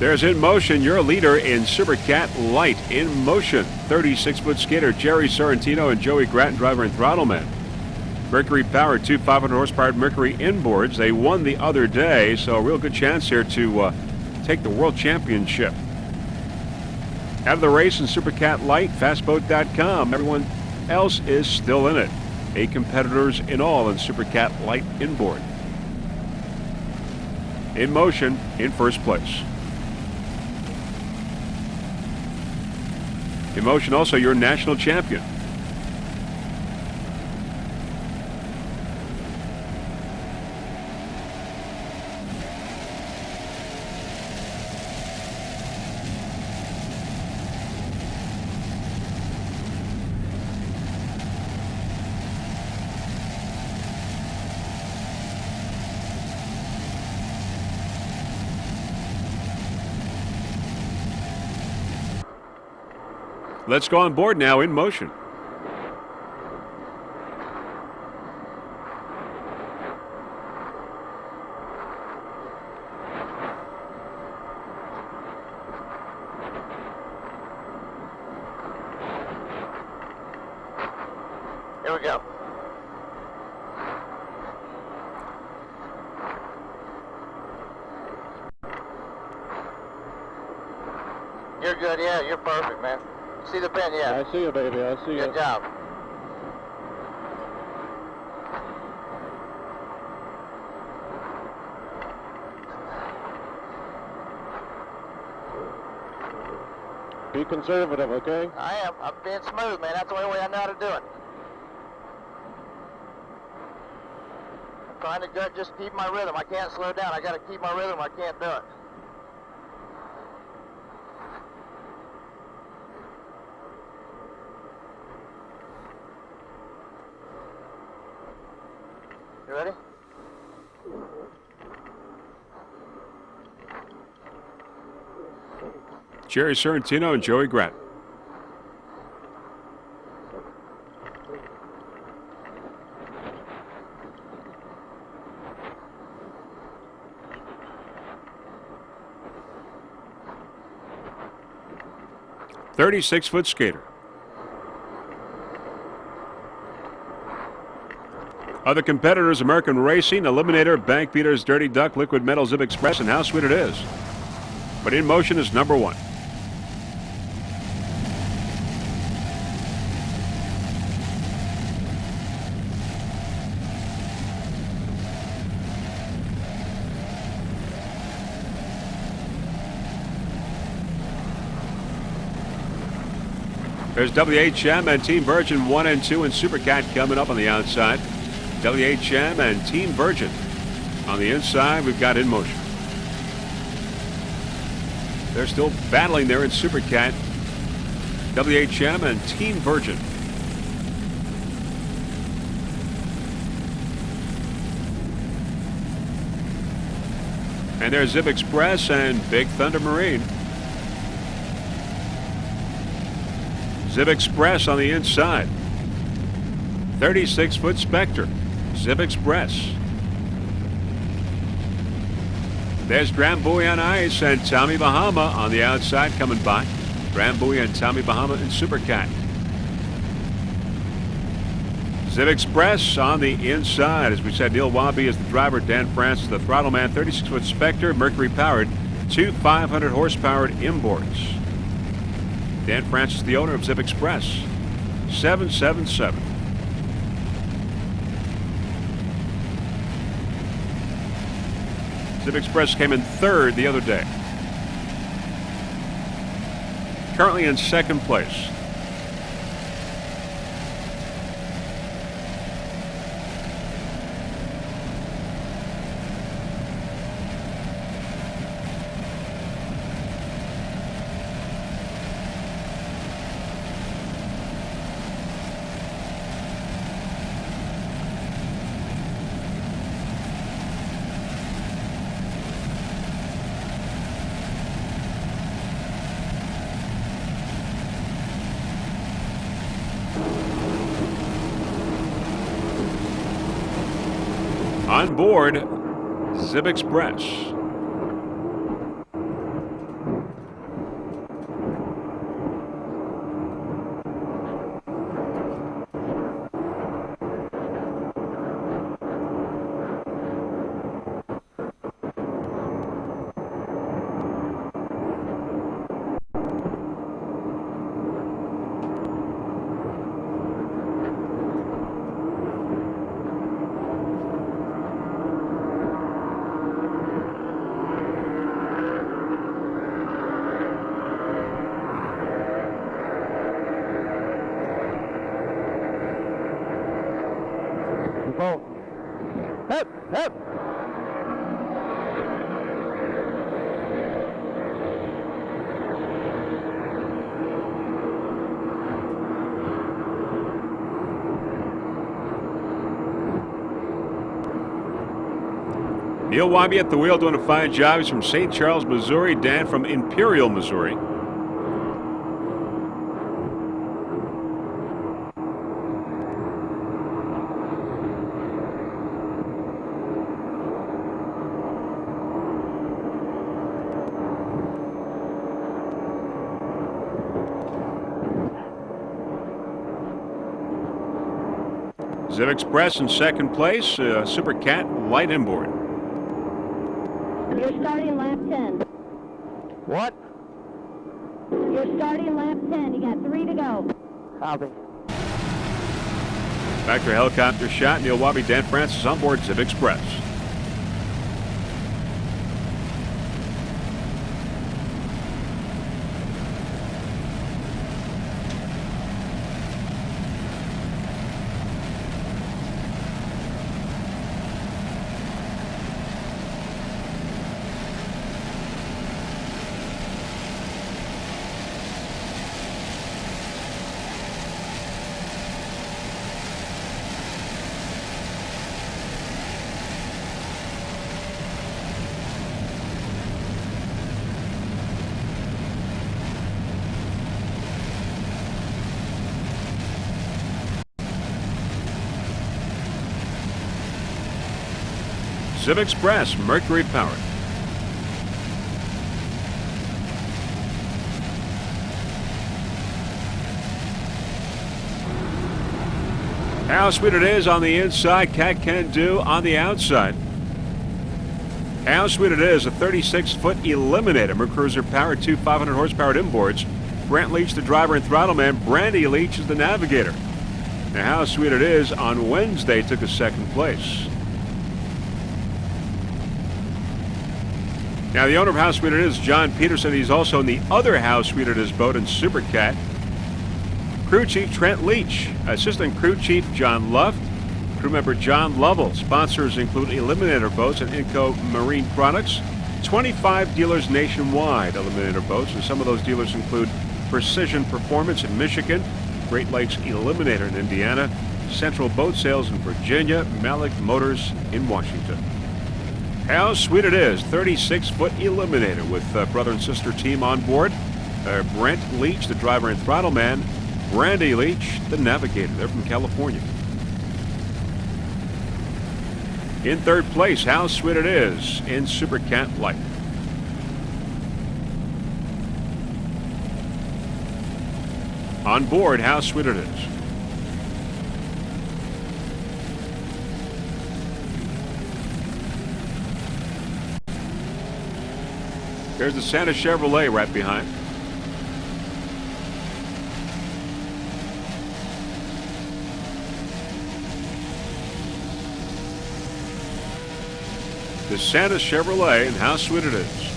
There's In Motion, your leader in Super Cat Light. In Motion, 36-foot skater Jerry Sorrentino and Joey Gratton, driver and throttleman. Mercury powered, two 500 horsepower Mercury inboards. They won the other day, so a real good chance here to take the World Championship. Out of the race in Super Cat Light, fastboat.com. Everyone else is still in it. 8 competitors in all in Super Cat Light inboard. In Motion in first place. In Motion also your national champion. Let's go on board now. In Motion. Here we go. You're good, yeah, you're perfect, man. See the pin, yeah. I see you, baby. I see you. Good job. Be conservative, okay? I am. I'm being smooth, man. That's the only way I know how to do it. I'm trying to just keep my rhythm. I can't slow down. I got to keep my rhythm. I can't do it. You ready? Jerry Sorrentino and Joey Gratton. .36-foot skater. Other competitors: American Racing, Eliminator, Bank Beaters, Dirty Duck, Liquid Metal, Zip Express, and How Sweet It Is. But In Motion is number one. There's WHM and Team Virgin 1 and 2, and Supercat coming up on the outside. WHM and Team Virgin. On the inside, we've got In Motion. They're still battling there in Supercat. WHM and Team Virgin. And there's Zip Express and Big Thunder Marine. Zip Express on the inside. 36-foot Spectre. Zip Express. There's Drambuie on ice and Tommy Bahama on the outside coming by. Drambuie and Tommy Bahama in Supercat. Zip Express on the inside. As we said, Neil Wabi is the driver. Dan Francis the throttle man. 36-foot Spectre, Mercury powered. Two 500 horsepower inboards. Dan Francis, the owner of Zip Express. 777. Zip Express came in third the other day. Currently in second place. On board, Zip Express. Hip, hip. Neil Wabi at the wheel doing a fine job. He's from St. Charles, Missouri. Dan from Imperial, Missouri. Zip Express in second place. Supercat light inboard. You're starting lap 10. What? You're starting lap 10. You got 3 to go. Copy. Back to a helicopter shot. Neil Wabi, Dan Francis on board Zip Express. Zip Express, Mercury powered. How sweet it is on the inside, Cat Can Do on the outside. How sweet it is, a 36-foot Eliminator, McCruiser powered, 2 500 horsepower inboards. Brent Leach, the driver and throttle man. Brandy Leach is the navigator. Now, How Sweet It Is on Wednesday took a second place. Now, the owner of How Sweet It Is, John Peterson, he's also in the other How Sweet It Is boat in Super Cat. Crew Chief Trent Leach, Assistant Crew Chief John Luft, crew member John Lovell. Sponsors include Eliminator Boats and Inco Marine Products. 25 dealers nationwide, Eliminator Boats, and some of those dealers include Precision Performance in Michigan, Great Lakes Eliminator in Indiana, Central Boat Sales in Virginia, Malik Motors in Washington. How sweet it is, 36-foot Eliminator with brother and sister team on board. Brent Leach, the driver and throttle man. Brandy Leach, the navigator. They're from California. In third place, How Sweet It Is in Super Cat Light. On board, How Sweet It Is. There's the Santa Chevrolet right behind. The Santa Chevrolet, and How Sweet It Is.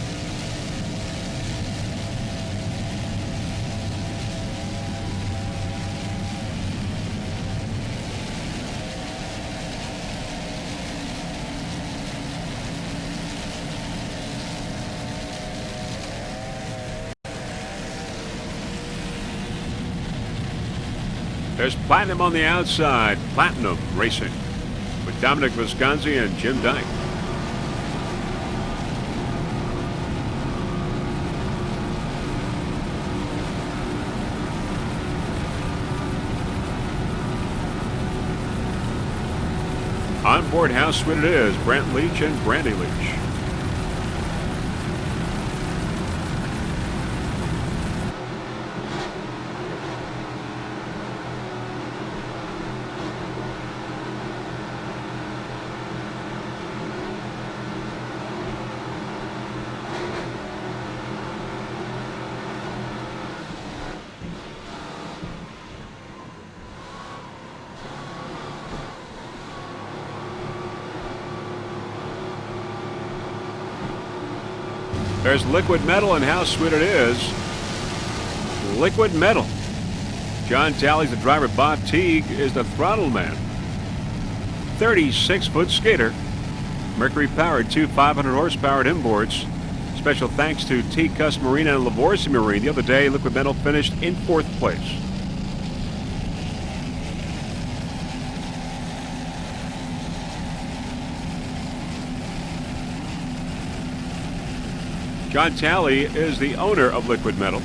There's Platinum on the outside. Platinum Racing with Dominic Visconti and Jim Dyke. On board, How Sweet It Is, Brent Leach and Brandy Leach. There's Liquid Metal, and How Sweet It Is. Liquid Metal. John Talley's the driver. Bob Teague is the throttle man. 36-foot skater. Mercury powered, 2 500 horsepower inboards. Special thanks to Teague Custom Marine and Lavorsi Marine. The other day, Liquid Metal finished in 4th place. John Talley is the owner of Liquid Metal.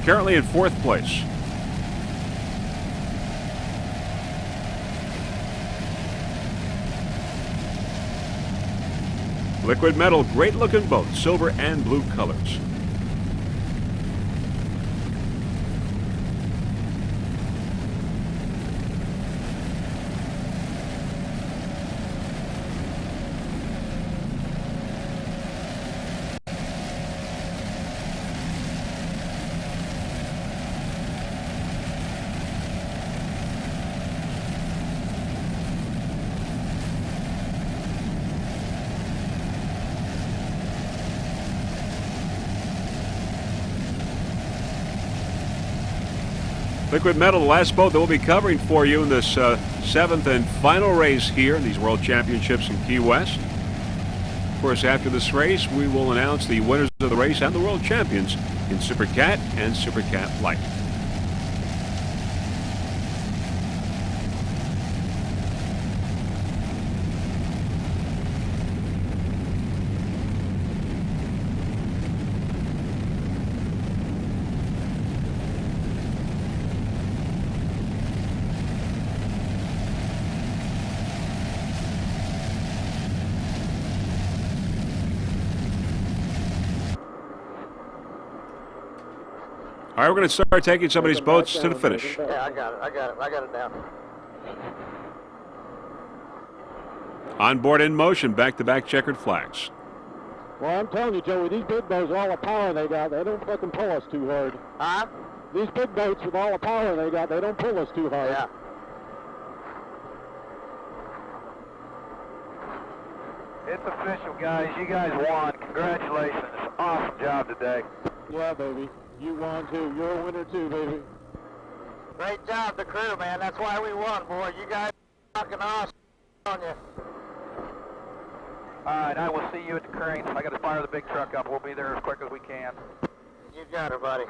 Currently in 4th place. Liquid Metal, great looking boat, silver and blue colors. Liquid Metal, the last boat that we'll be covering for you in this 7th and final race here in these World Championships in Key West. Of course, after this race, we will announce the winners of the race and the World Champions in Super Cat and Super Cat Light. All right, we're going to start taking some of these boats to the finish. Yeah, I got it down. On board in motion, back-to-back checkered flags. Well, I'm telling you, Joey, these big boats, with all the power they got, they don't fucking pull us too hard. Huh? These big boats, with all the power they got, they don't pull us too hard. Yeah. It's official, guys. You guys won. Congratulations. Awesome job today. Yeah, baby. You won, too. You're a winner, too, baby. Great job, the crew, man. That's why we won, boy. You guys are fucking awesome on you. All right, I will see you at the crane. I got to fire the big truck up. We'll be there as quick as we can. You got her, buddy.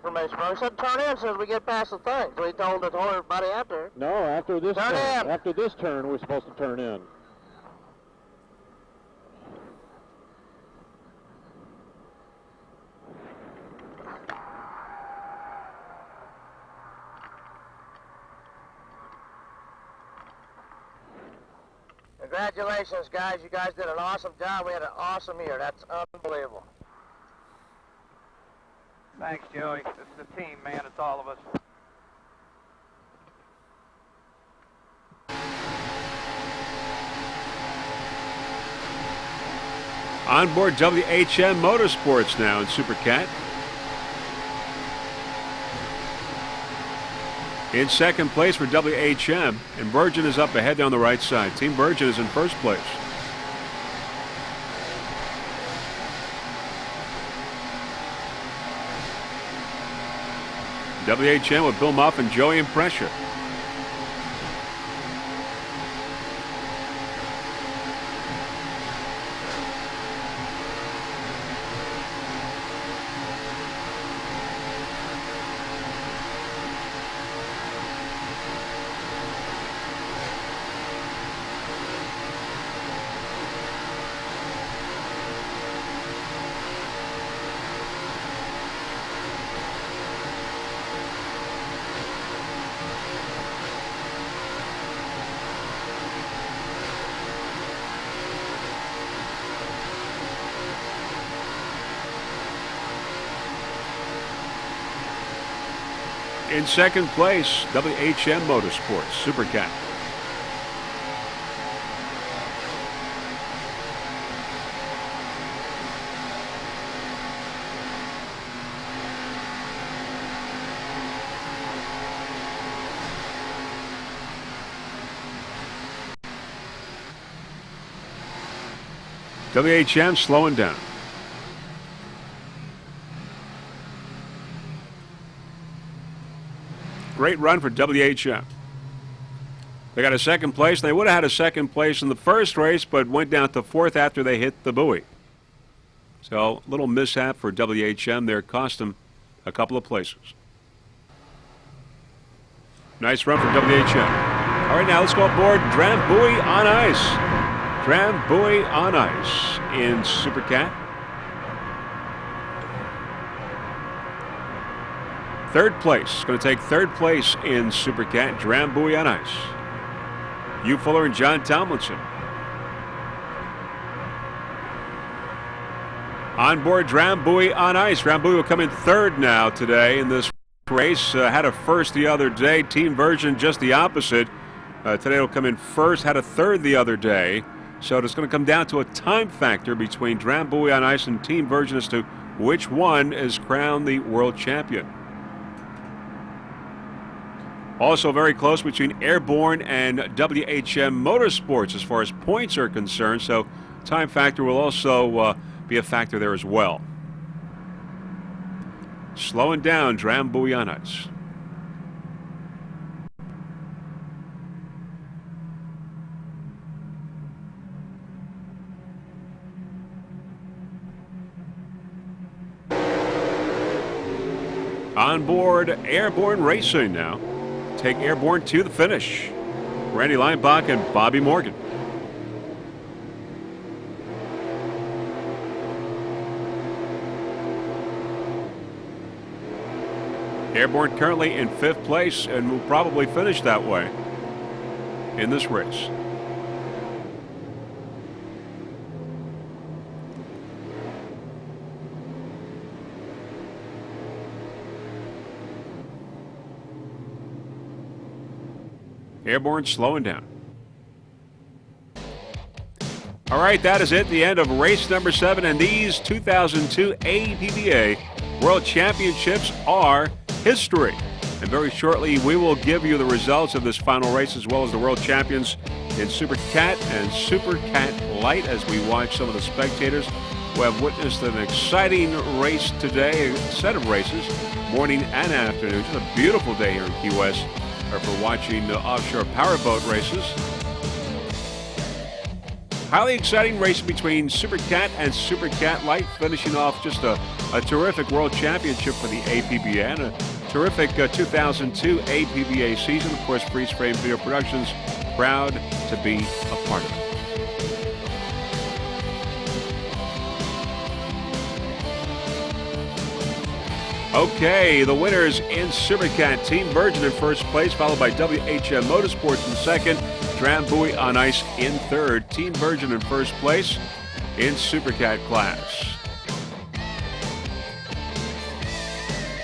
Information. We said turn in as soon as we get past the thing. So he told everybody after. No, after this Turn turn. in. After this turn, we're supposed to turn in. Congratulations, guys. You guys did an awesome job. We had an awesome year. That's unbelievable. Thanks, Joey. It's the team, man. It's all of us. On board WHM Motorsports now in Super Cat. In second place for WHM, and Virgin is up ahead on the right side. Team Virgin is in first place. WHM with Bill Muff and Joey in pressure. In second place, WHM Motorsports, Super Cat. WHM slowing down. Great run for WHM. They got a second place. They would have had a second place in the first race, but went down to fourth after they hit the buoy. So a little mishap for WHM there. Cost them a couple of places. Nice run for WHM. All right, now let's go aboard Dram Buoy on ice. Dram Buoy on ice in Super Cat. Third place, going to take third place in Super Cat, Dram Buoy on ice. Hugh Fuller and John Tomlinson. On board Dram Buoy on ice. Dram Buoy will come in third now today in this race. Had a first the other day. Team Virgin just the opposite. Today it'll come in first. Had a third the other day. So it's going to come down to a time factor between Dram Buoy on ice and Team Virgin as to which one is crowned the world champion. Also very close between Airborne and WHM Motorsports as far as points are concerned, so time factor will also be a factor there as well. Slowing down Dram Buoy on ice. On board Airborne Racing now. Take Airborne to the finish. Randy Leinbach and Bobby Morgan. Airborne currently in fifth place and will probably finish that way in this race. Airborne slowing down. All right, that is it. The end of race number 7, and these 2002 APBA World Championships are history. And very shortly, we will give you the results of this final race as well as the world champions in Super Cat and Super Cat Light as we watch some of the spectators who have witnessed an exciting race today, a set of races, morning and afternoon. Just a beautiful day here in Key West for watching the offshore powerboat races. Highly exciting race between Super Cat and Super Cat Light, finishing off just a terrific world championship for the APBA and a terrific 2002 APBA season. Of course, Freeze Frame Video Productions, proud to be a part of it. Okay, the winners in Super Cat, Team Virgin in first place, followed by WHM Motorsports in second, Drambuie on Ice in third. Team Virgin in first place in Super Cat class.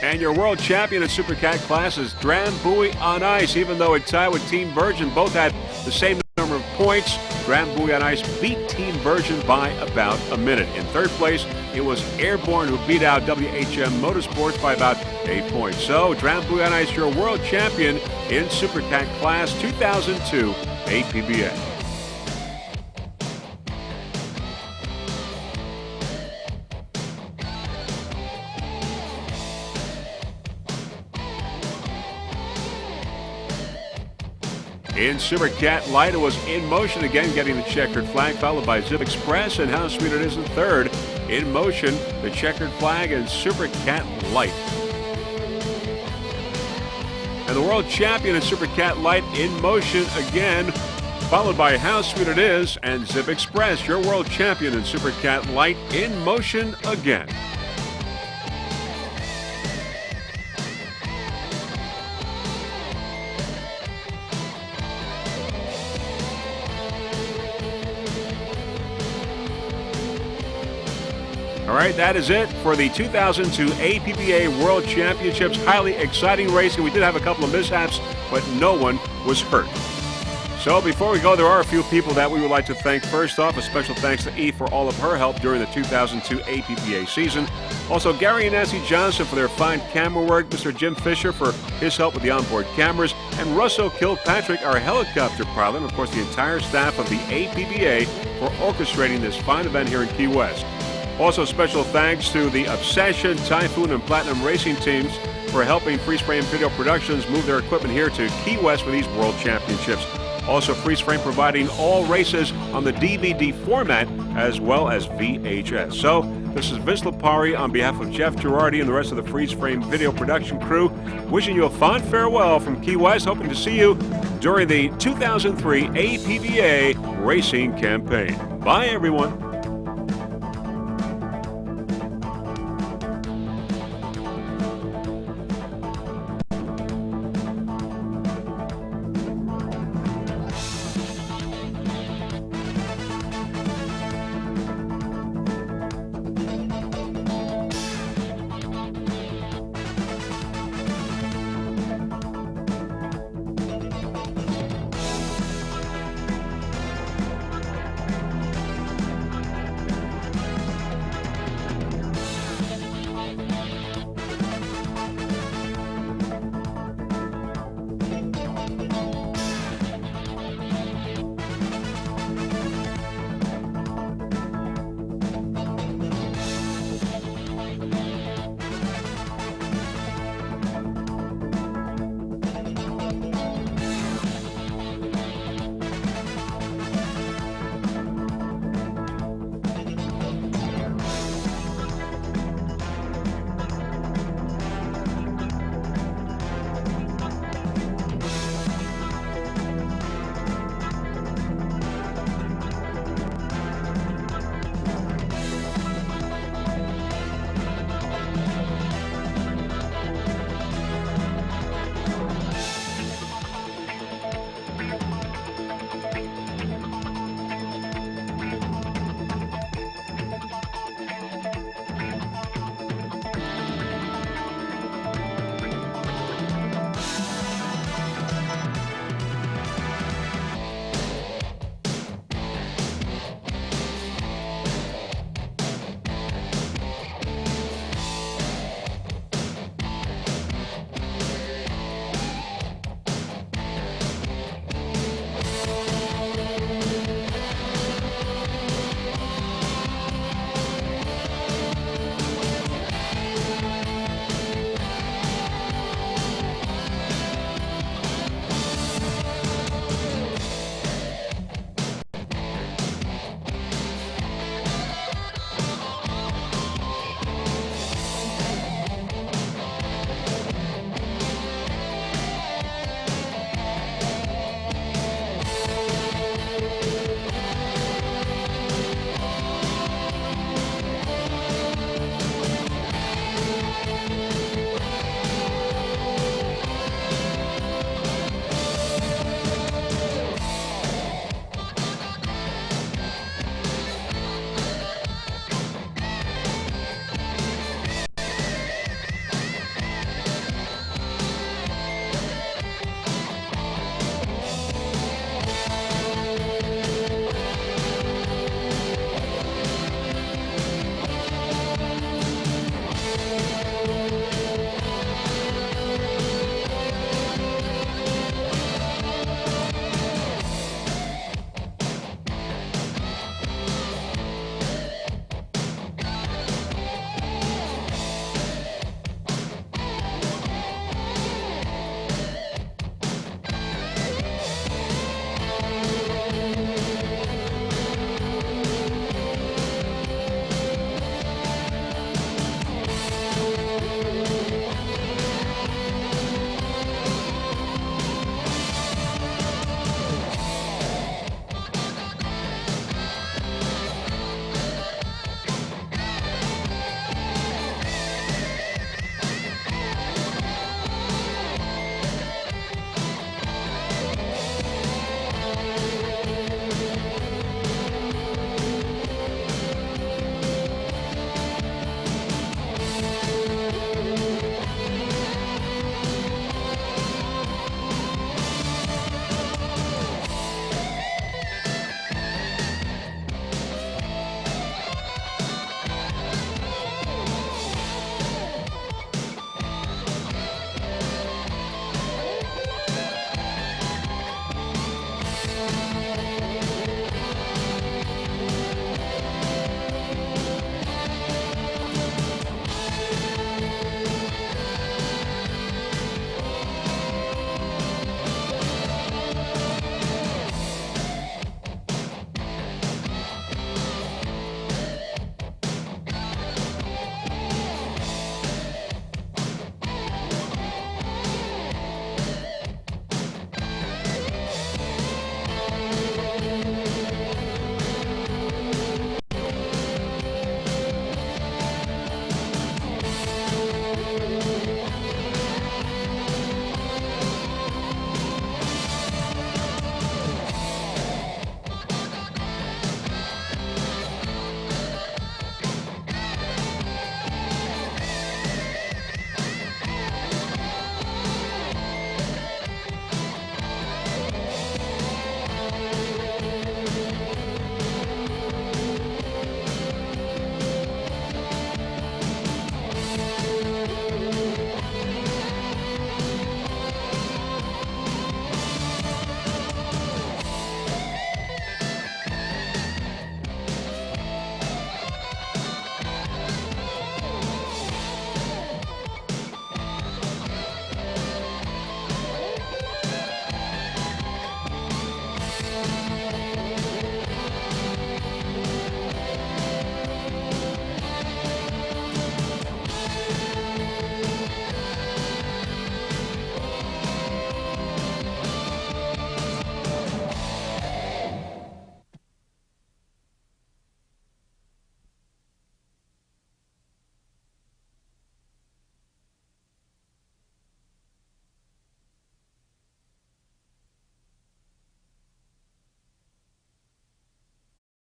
And your world champion in Super Cat class is Drambuie on Ice. Even though it tied with Team Virgin, both had the same number of points. Drambuie on Ice beat Team Virgin by about a minute. In third place, it was Airborne who beat out WHM Motorsports by about 8 points. So, Drambuie on Ice, your world champion in Super Cat class 2002 APBA. In Super Cat Light, it was In Motion again, getting the checkered flag, followed by Zip Express and How Sweet It Is in third. In Motion, the checkered flag, and Super Cat Light. And the world champion in Super Cat Light, In Motion again, followed by How Sweet It Is and Zip Express, your world champion in Super Cat Light, In Motion again. All right, that is it for the 2002 APBA World Championships. Highly exciting racing. We did have a couple of mishaps, but no one was hurt. So before we go, there are a few people that we would like to thank. First off, a special thanks to Eve for all of her help during the 2002 APBA season. Also, Gary and Nancy Johnson for their fine camera work, Mr. Jim Fisher for his help with the onboard cameras, and Russell Kilpatrick, our helicopter pilot, and of course the entire staff of the APBA for orchestrating this fine event here in Key West. Also, special thanks to the Obsession, Typhoon, and Platinum racing teams for helping Freeze Frame Video Productions move their equipment here to Key West for these World Championships. Also, Freeze Frame providing all races on the DVD format as well as VHS. So, this is Vince Lipari on behalf of Jeff Girardi and the rest of the Freeze Frame Video Production crew, wishing you a fond farewell from Key West, hoping to see you during the 2003 APBA racing campaign. Bye, everyone.